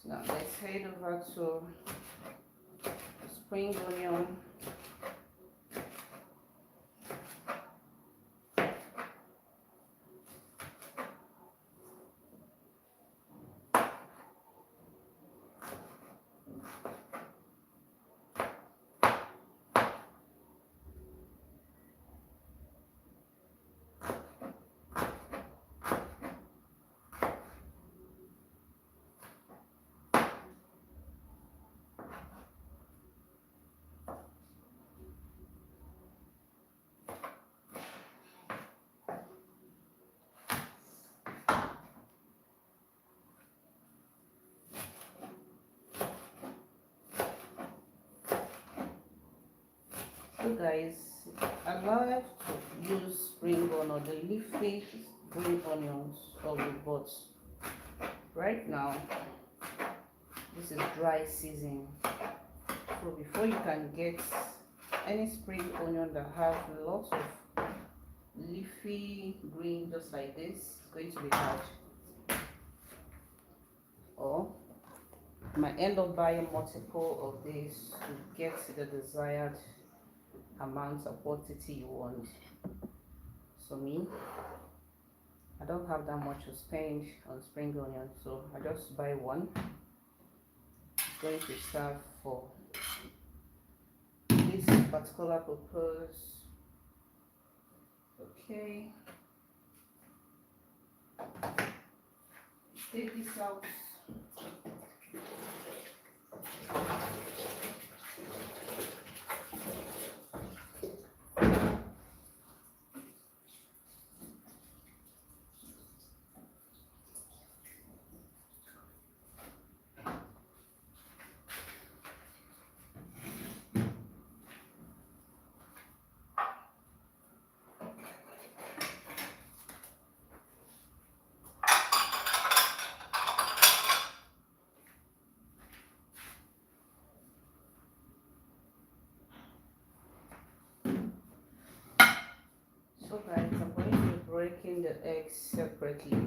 Now let's head over to the spring onion. So guys, I love to use spring onion or the leafy green onions always, but right now this is dry season, so before you can get any spring onion that have lots of leafy green just like this, it's going to be hard, or you might end up buying multiple of these to get the desired amount of quantity you want. So me, I don't have that much to spend on spring onion, so I just buy one. It's going to serve for this particular purpose. Okay, take this out. eggs separately.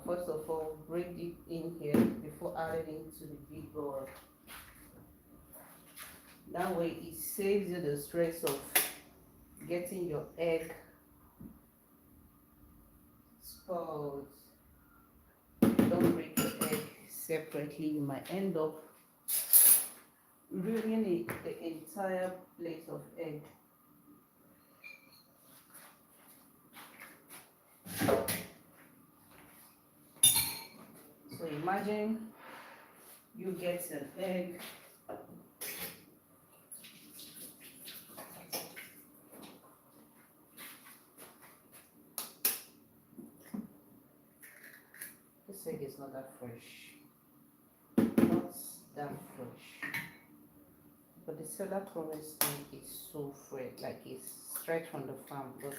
First of all, break it in here before adding it to the big bowl. That way it saves you the stress of getting your egg spoiled. Don't break your egg separately, you might end up ruining the entire plate of egg. So imagine you get an egg, this egg is not that fresh, not that fresh, but the seller promised me it's so fresh, like it's straight from the farm, but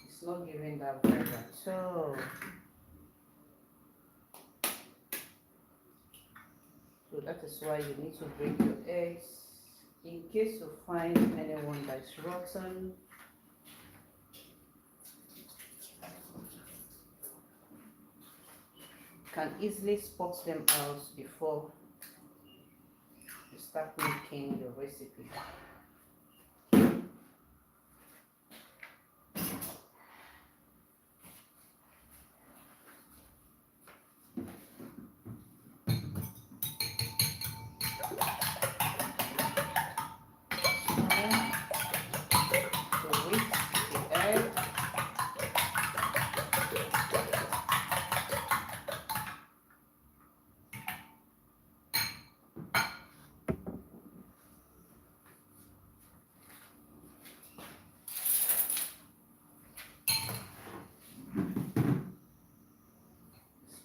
it's not giving that vibe at all. So that is why you need to break your eggs. In case you find anyone that's rotten, you can easily spot them out before you start making your recipe.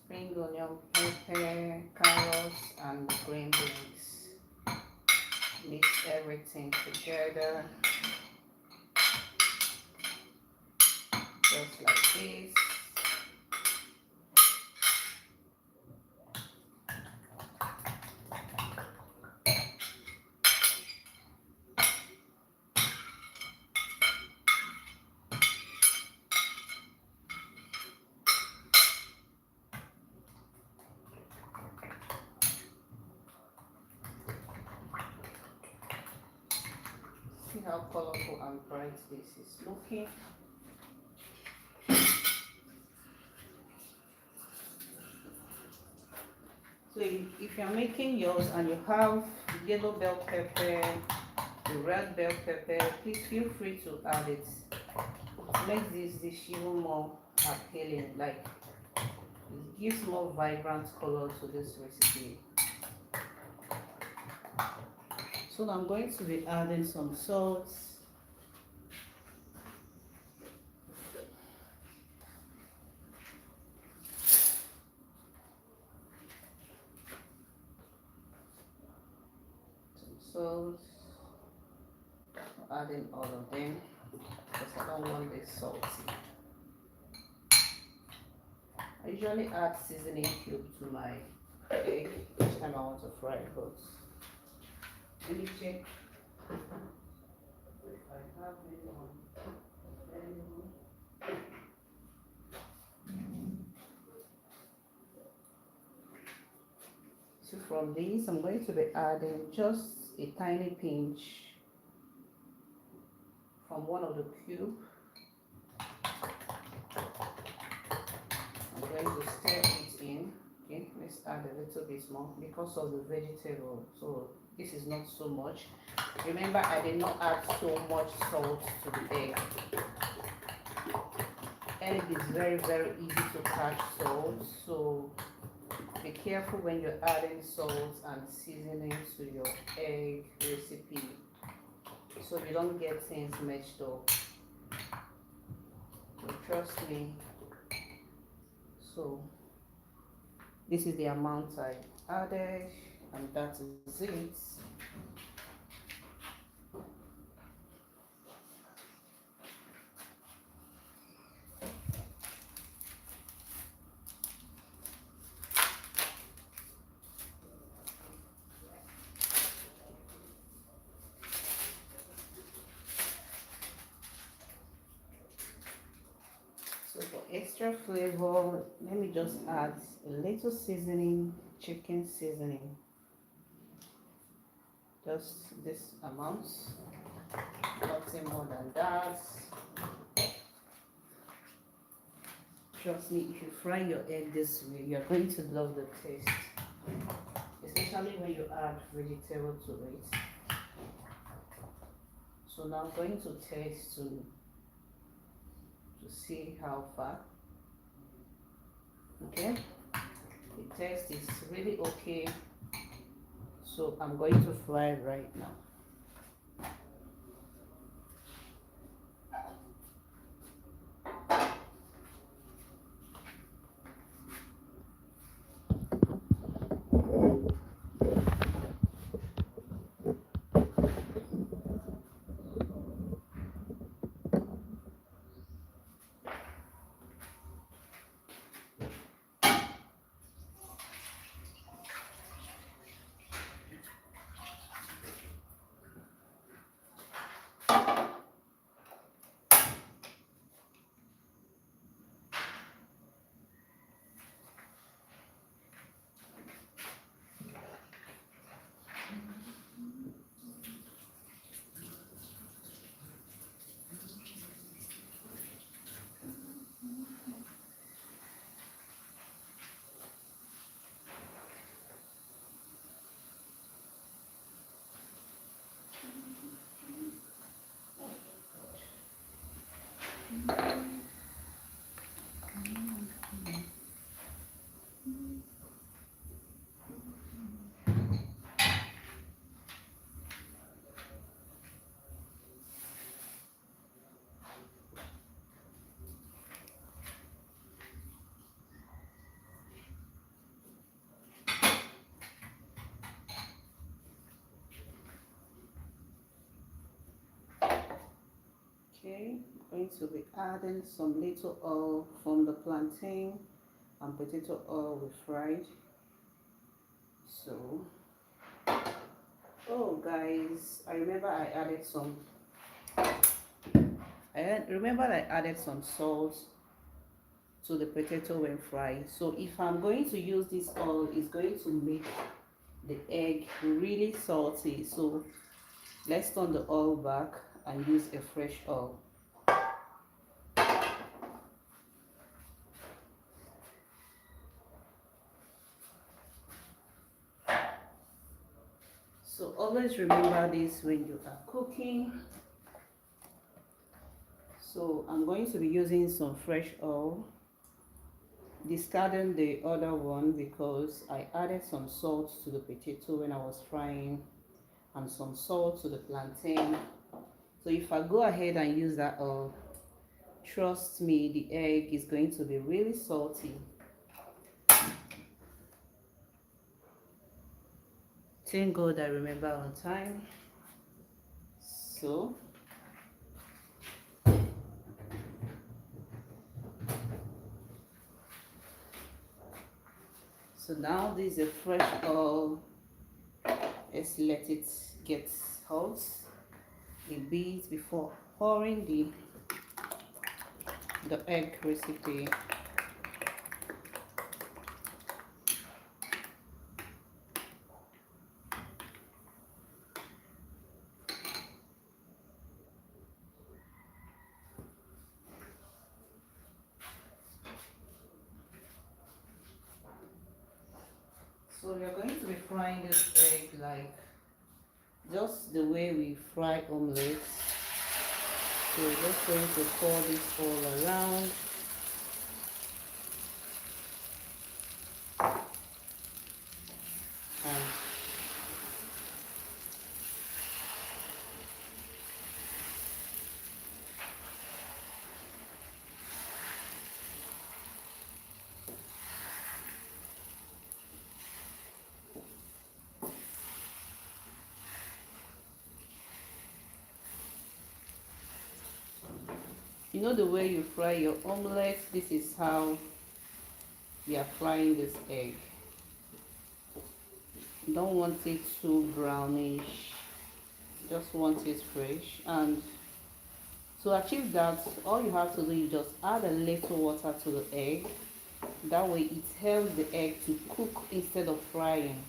Spring onion, pepper, carrots, and green beans. Mix everything together, just like this. See how colorful and bright this is looking. So if you're making yours and you have yellow bell pepper, the red bell pepper, please feel free to add it. It makes this dish even more appealing, like it gives more vibrant color to this recipe. So I'm going to be adding some salt. Salt. Adding all of them because I don't want this salty. I usually add seasoning cube to my egg each time I want to fry it, but let me check if I have it on. So from these, I'm going to be adding just a tiny pinch from one of the cube. I'm going to stir it in. Okay, let's add a little bit more because of the vegetable. So this is not so much. Remember, I did not add so much salt to the egg. Egg is very, very easy to catch salt, so be careful when you're adding salt and seasoning to your egg recipe so you don't get things mixed up. So trust me. So this is the amount I added, and that is it. extra flavor, let me just add a little seasoning, chicken seasoning. Just this amount, nothing more than that. Trust me, if you fry your egg this way, you're going to love the taste, especially when you add vegetable to it. So now I'm going to taste to see how far. Okay, the taste is really okay, so I'm going to fry it right now. Okay, I'm going to be adding some little oil from the plantain and potato oil we fried. So, oh guys, I remember I added some. I added some salt to the potato when fried. So if I'm going to use this oil, it's going to make the egg really salty. So let's turn the oil back and use a fresh oil. So always remember this when you are cooking. So I'm going to be using some fresh oil, discarding the other one because I added some salt to the potato when I was frying and some salt to the plantain. So if I go ahead and use that oil, trust me, the egg is going to be really salty. Thank God I remember on time. So now this is a fresh oil. Let's let it get hot a bit before pouring the egg recipe. So we are going to be frying this egg like just the way we fry omelets. So we're just going to pour this all around. And you know the way you fry your omelette, this is how we are frying this egg. You don't want it too brownish, just want it fresh. And To achieve that, all you have to do is just add a little water to the egg. That way it helps the egg to cook instead of frying.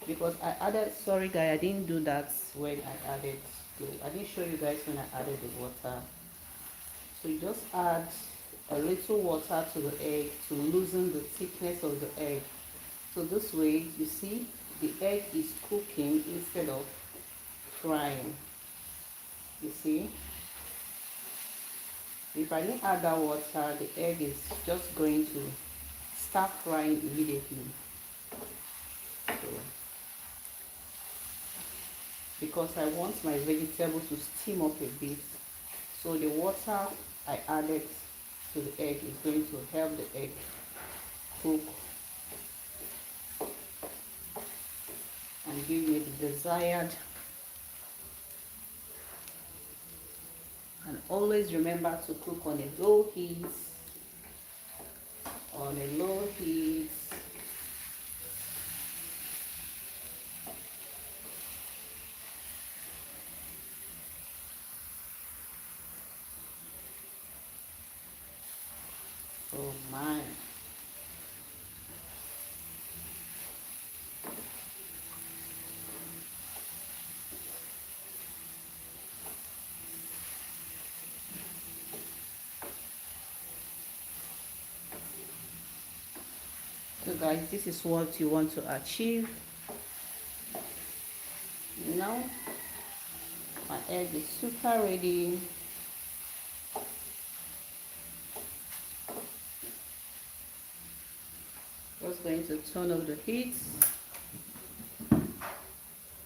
Because I added, sorry guys, I didn't do that when I didn't show you guys when I added the water. So you just add a little water to the egg to loosen the thickness of the egg. So this way, you see, the egg is cooking instead of frying. You see? If I didn't add that water, the egg is just going to start frying immediately. So, because I want my vegetables to steam up a bit, so the water I added to the egg is going to help the egg cook and give me the desired. And always remember to cook on a low heat, on a low heat. Oh my. So guys, this is what you want to achieve. Now my egg is super ready. Just going to turn off the heat.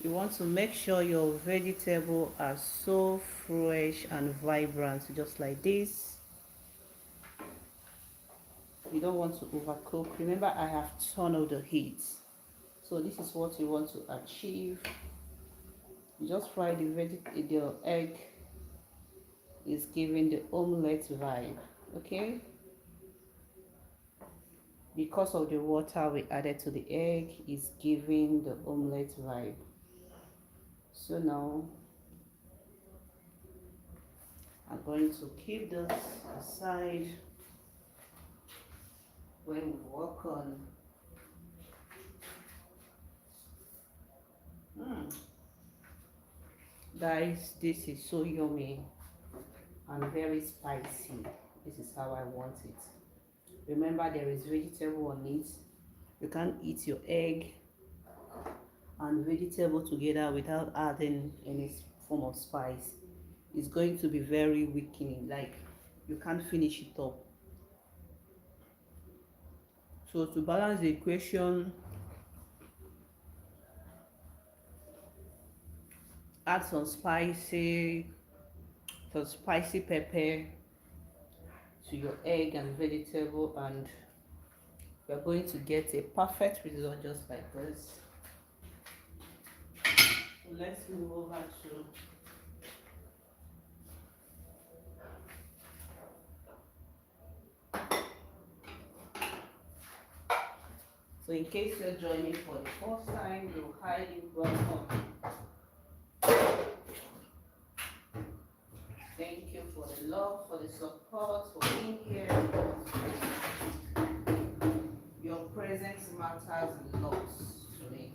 You want to make sure your vegetables are so fresh and vibrant, just like this. You don't want to overcook. Remember, I have turned off the heat. So this is what you want to achieve. You just fry the egg is giving the omelette vibe, okay? Because of the water we added to the egg is giving the omelette vibe. So now I'm going to keep this aside when we work on. Guys, this is so yummy and very spicy. This is how I want it. Remember, there is vegetable on it. You can't eat your egg and vegetable together without adding any form of spice. It's going to be very weakening, like you can't finish it up. So to balance the equation, add some spicy pepper to your egg and vegetable, and you're going to get a perfect result just like this. So let's move over to so in case you're joining for the first time, you're highly welcome. Thank you for the love, for the support, for being here. Your presence matters a lot to me.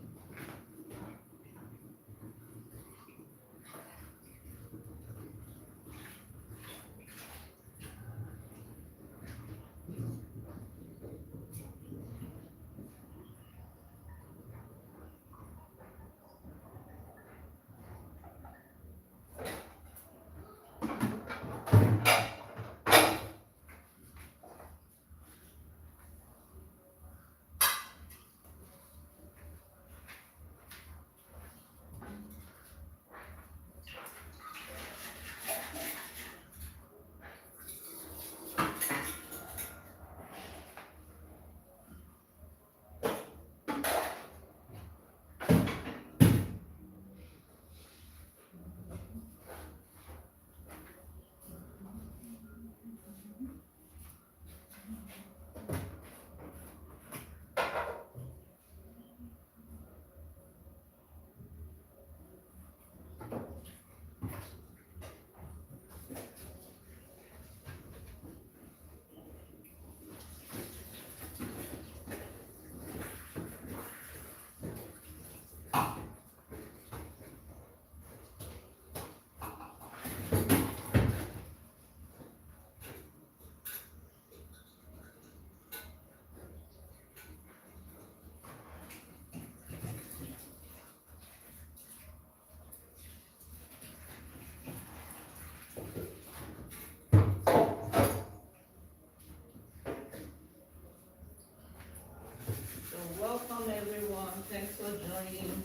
Welcome everyone. Thanks for joining.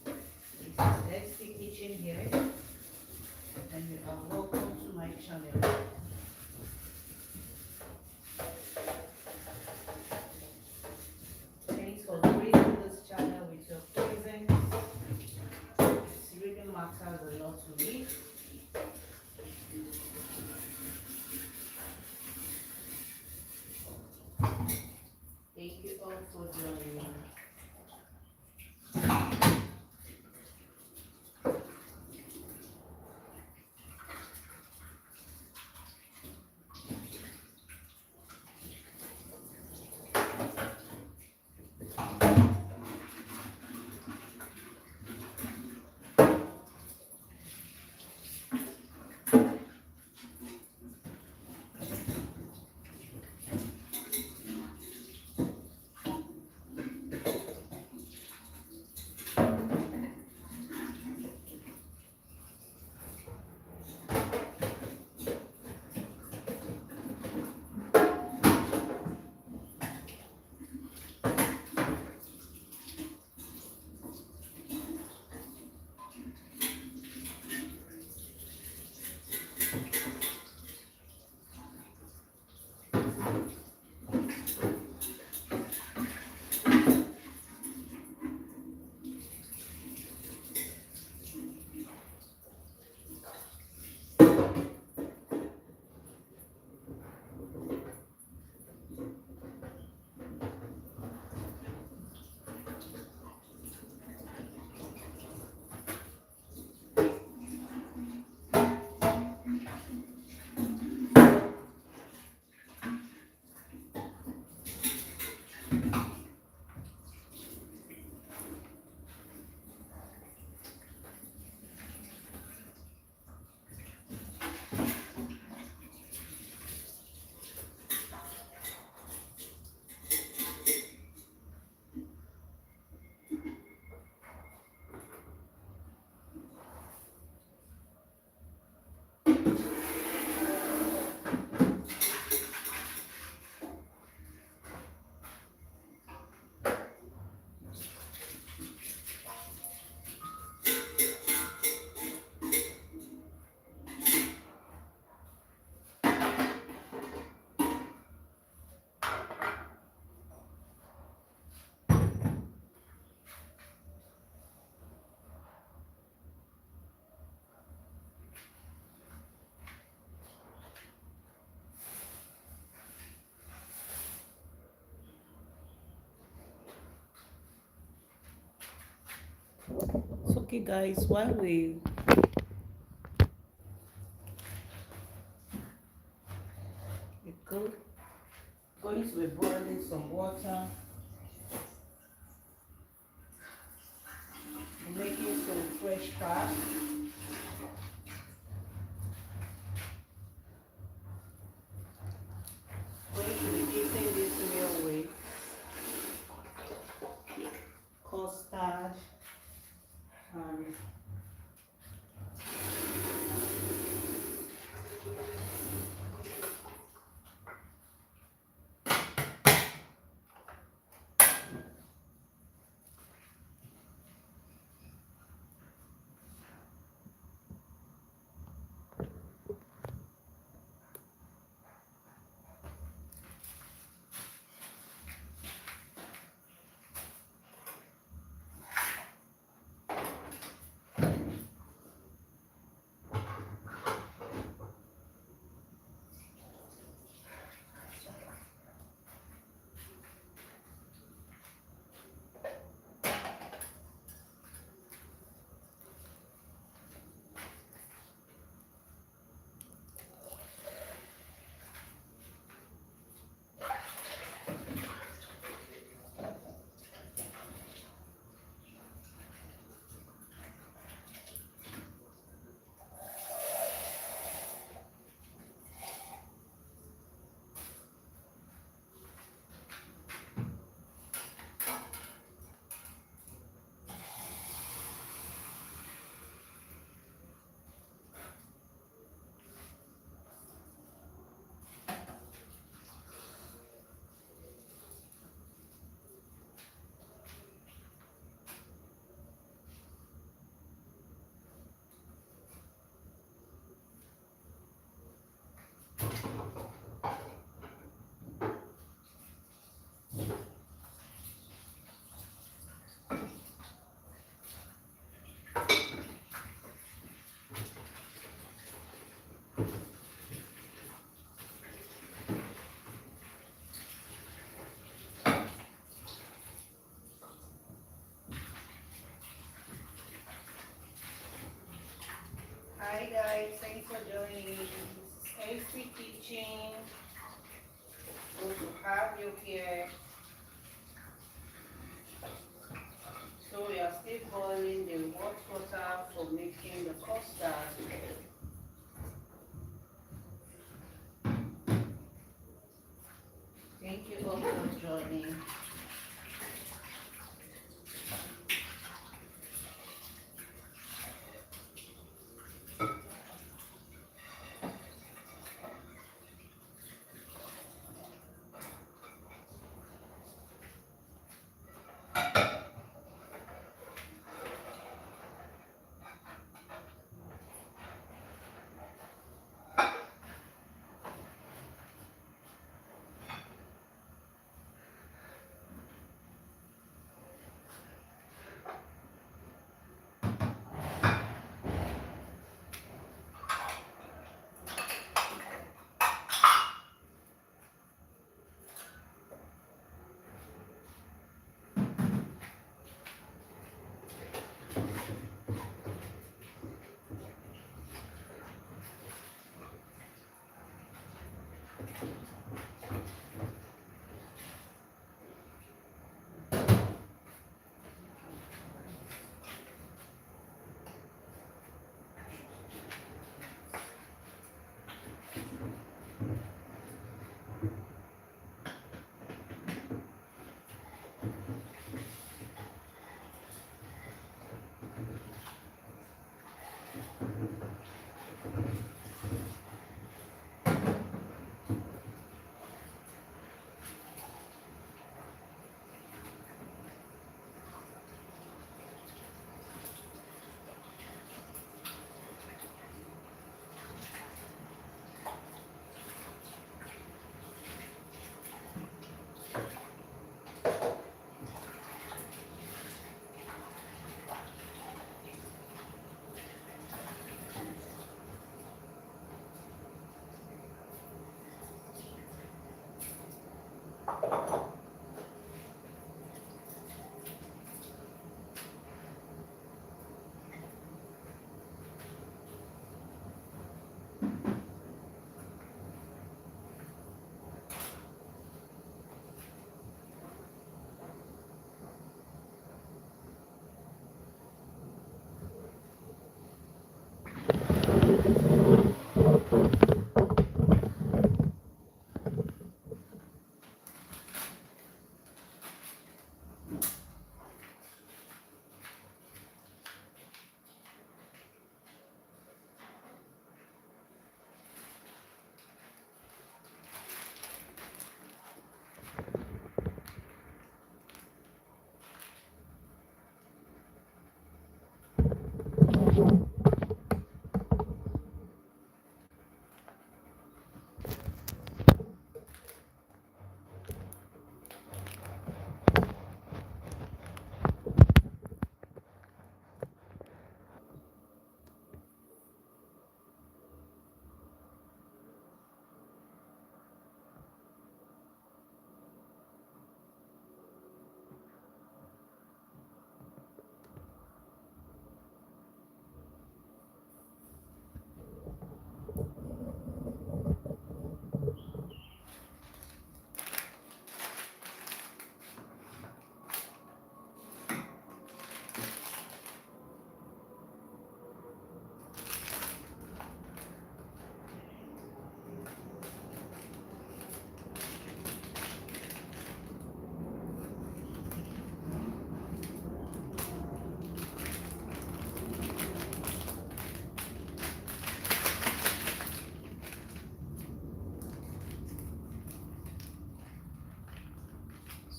This is XP Kitchen here, and you are welcome to my channel. Thanks for gracing this channel with your presence. It really matters a lot to me. Thank you all for joining. It's okay, guys. While we go, going to be boiling some water, making some fresh pap. Going to be eating this meal with custard and guys, thanks for joining. This is AC Kitchen. Good to have you here. So we are still boiling the hot water for making the custard. Thank you all for joining.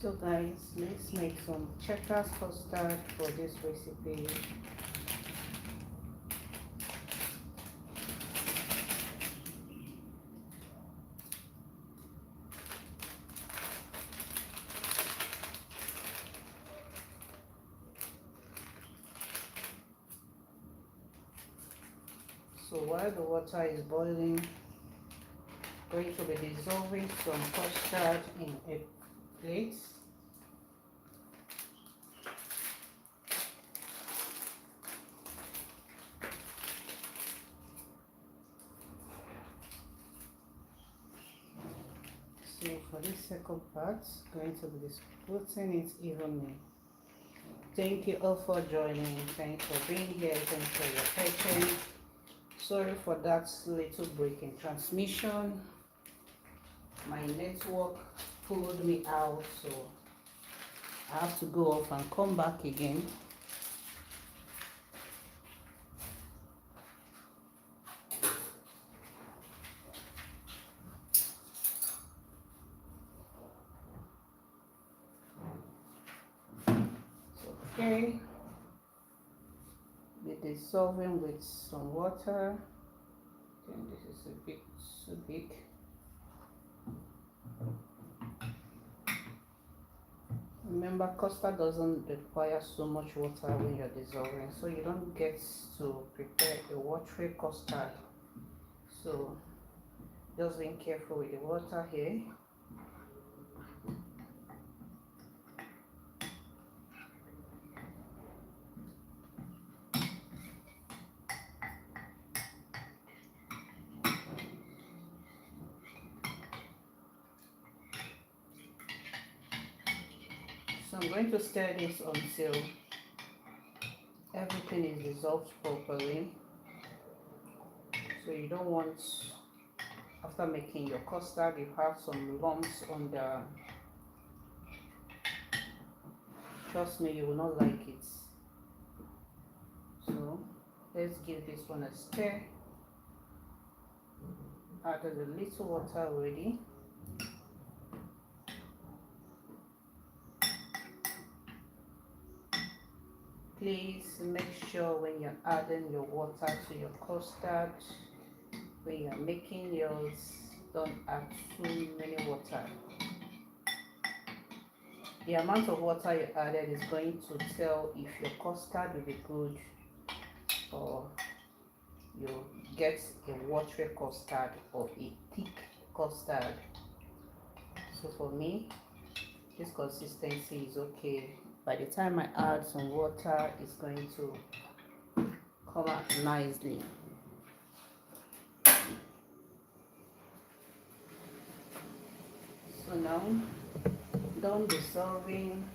So guys, let's make some checkers custard for this recipe. So while the water is boiling, I'm going to be dissolving some custard in a plate. for this second part, going to be putting it evenly. Thank you all for joining. Thanks for being here. Thanks for your patience. Sorry for that little break in transmission. My network pulled me out, so I have to go off and come back again. Okay, be dissolving with some water. Then this is a bit too big. Remember, custard doesn't require so much water when you're dissolving, so you don't get to prepare a watery custard. So just being careful with the water here. So I'm going to stir this until everything is dissolved properly. So you don't want, after making your custard, you have some lumps on the, trust me, you will not like it. So let's give this one a stir. Added a little water already. Please make sure when you're adding your water to your custard, when you're making yours, don't add too many water. The amount of water you added is going to tell if your custard will be good or you get a watery custard or a thick custard. So for me, this consistency is okay. By the time I add some water, it's going to come out nicely. So now, done dissolving.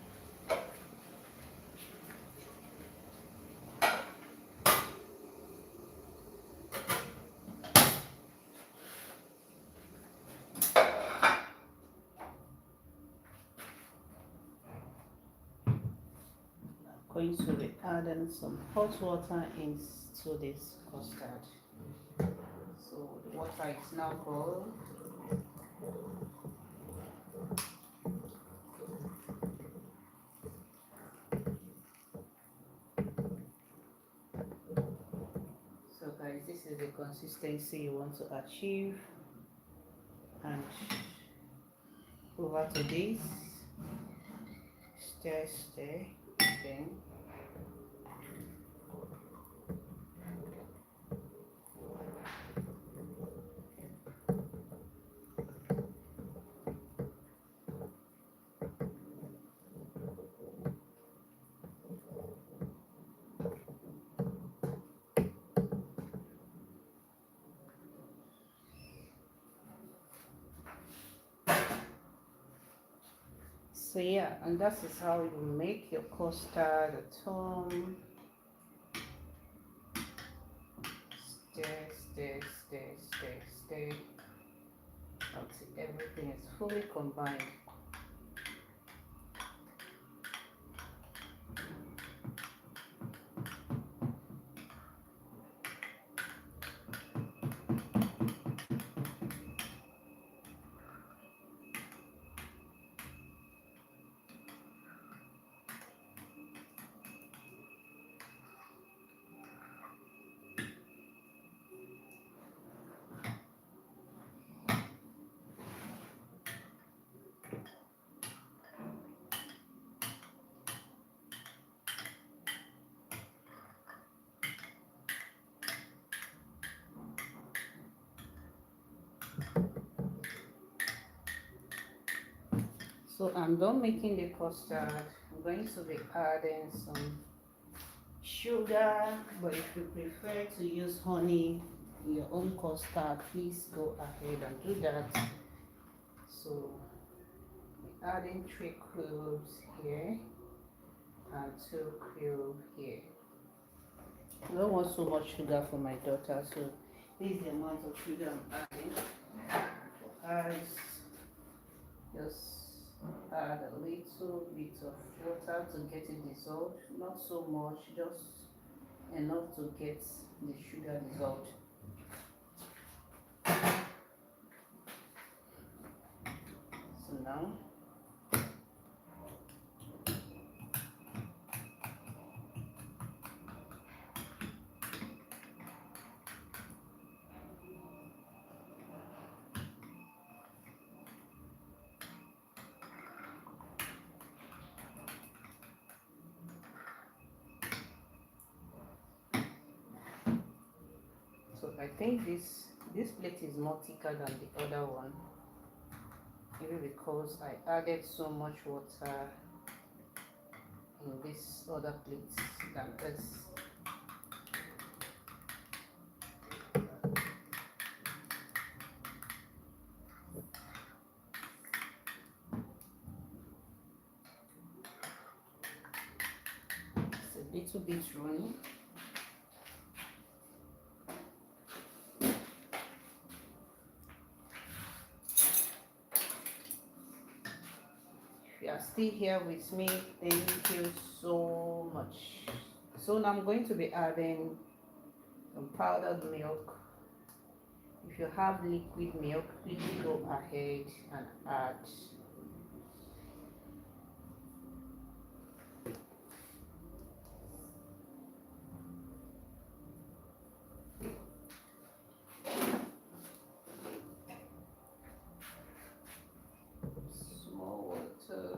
Going to be adding some hot water into this custard. So the water is now boiled. So guys, this is the consistency you want to achieve, and over to this, stir, again. So yeah, and that is how you make your custard at home. Stir until everything is fully combined. So I'm done making the custard. I'm going to be adding some sugar, but if you prefer to use honey in your own custard, please go ahead and do that. So adding 3 cloves here and 2 cloves here. I don't want so much sugar for my daughter, so this is the amount of sugar I'm adding. Guys, just add a little bit of water to get it dissolved. Not so much, just enough to get the sugar dissolved. So now I think this plate is more thicker than the other one, maybe because I added so much water in this other plate than this. It's a little bit runny. You are still here with me, thank you so much. So now I'm going to be adding some powdered milk. If you have liquid milk, please go ahead and add. Small water.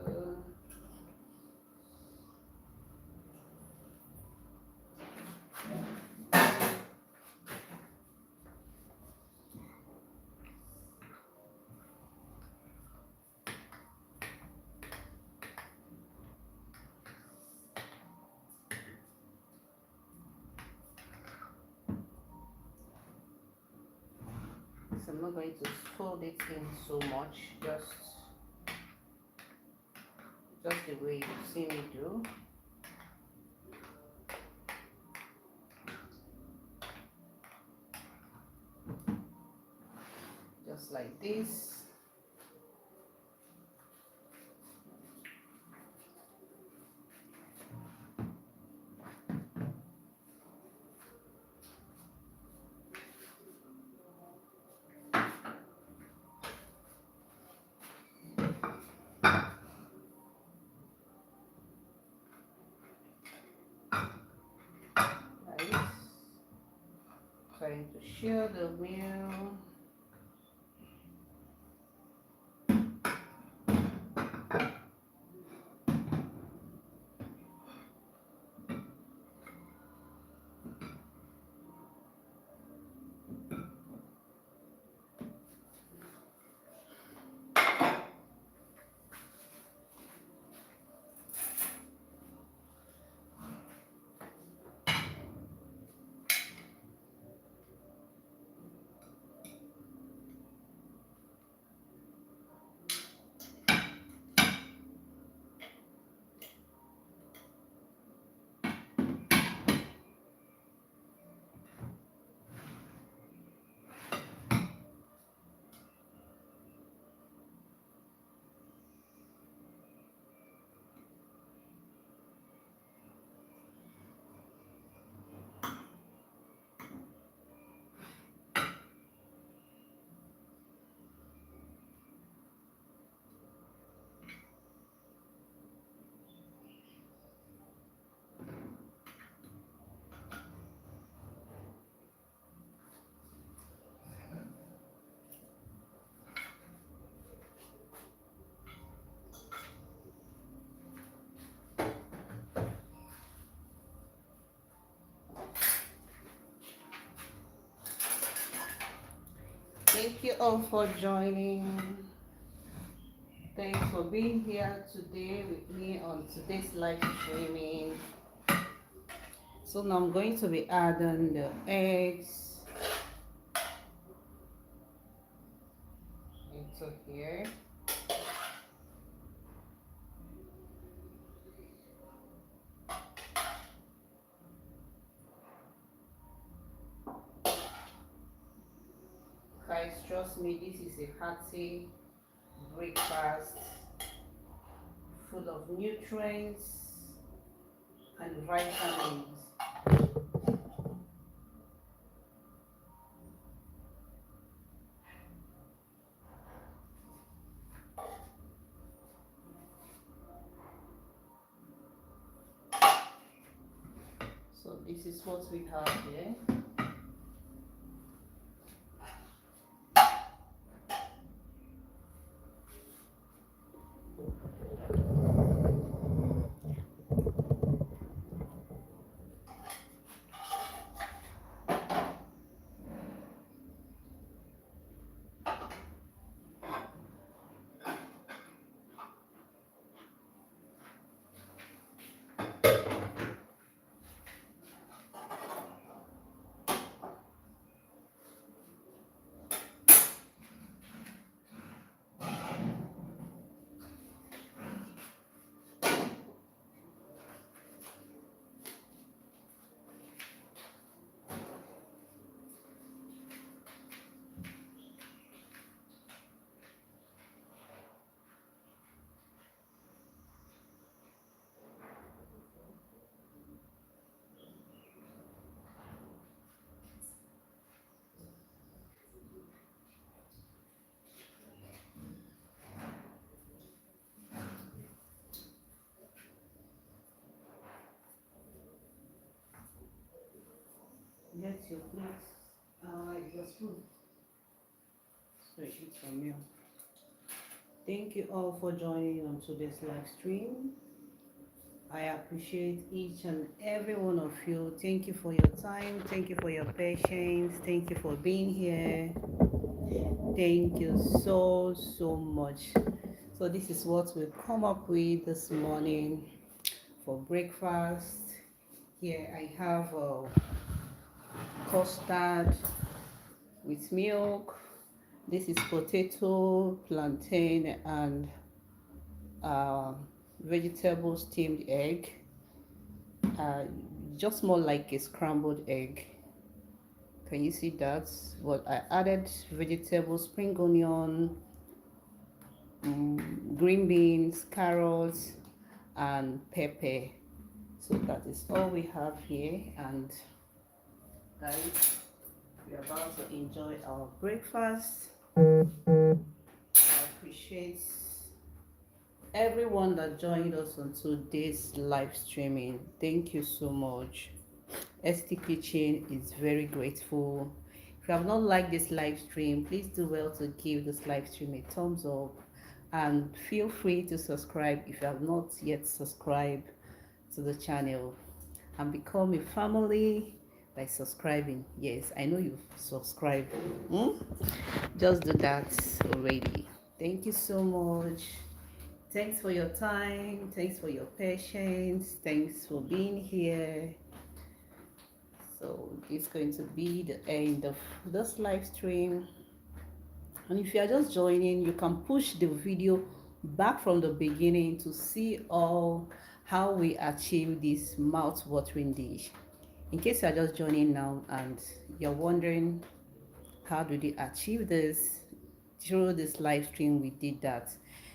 So I'm not going to fold it in so much, just the way you see me do. Just like this. Trying to share the meal. Thank you all for joining. Thanks for being here today with me on today's live streaming. So now I'm going to be adding the eggs into here. guys, trust me, this is a hearty breakfast full of nutrients and vitamins. So this is what we have here. Get your plate, your spoon. So eat from you. Thank you all for joining on today's live stream. I appreciate each and every one of you. Thank you for your time. Thank you for your patience. Thank you for being here. Thank you so much. So this is what we've come up with this morning for breakfast. Here I have custard with milk. This is potato, plantain, and vegetable steamed egg. Just more like a scrambled egg. Can you see that? But I added vegetable, spring onion, green beans, carrots, and pepper. So that is all we have here. And guys, we're about to enjoy our breakfast. I appreciate everyone that joined us on today's live streaming. Thank you so much. ST Kitchen is very grateful. If you have not liked this live stream, please do well to give this live stream a thumbs up, and feel free to subscribe if you have not yet subscribed to the channel, and become a family by subscribing. Yes, I know you've subscribed. Just do that already. Thank you so much. Thanks for your time. Thanks for your patience. Thanks for being here. So it's going to be the end of this live stream. And if you are just joining, you can push the video back from the beginning to see all how we achieve this mouth-watering dish. In case you are just joining now and you're wondering how do they achieve this, through this live stream we did that.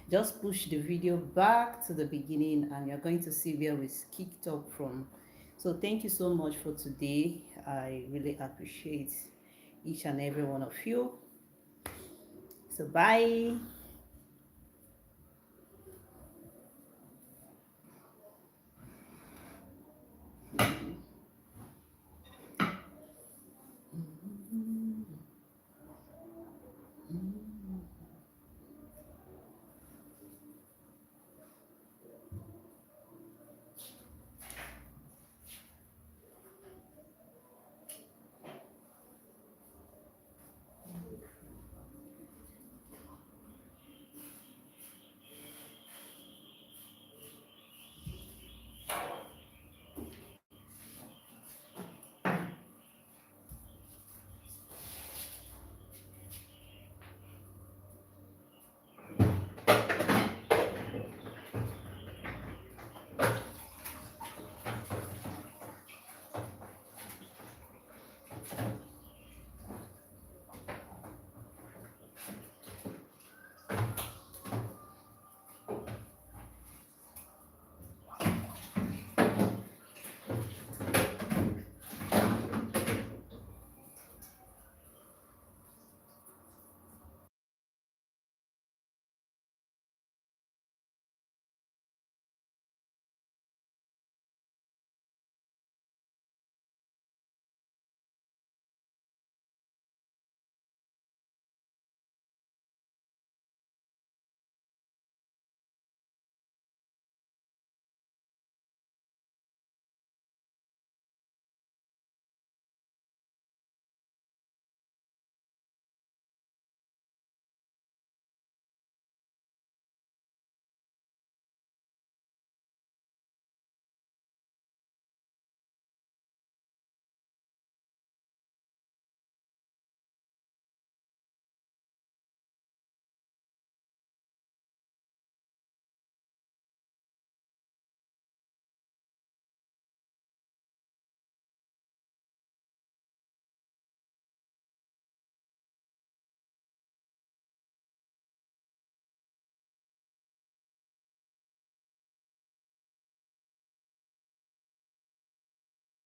Just push the video back to the beginning and you're going to see where we kicked up from. So thank you so much for today. I really appreciate each and every one of you. So bye.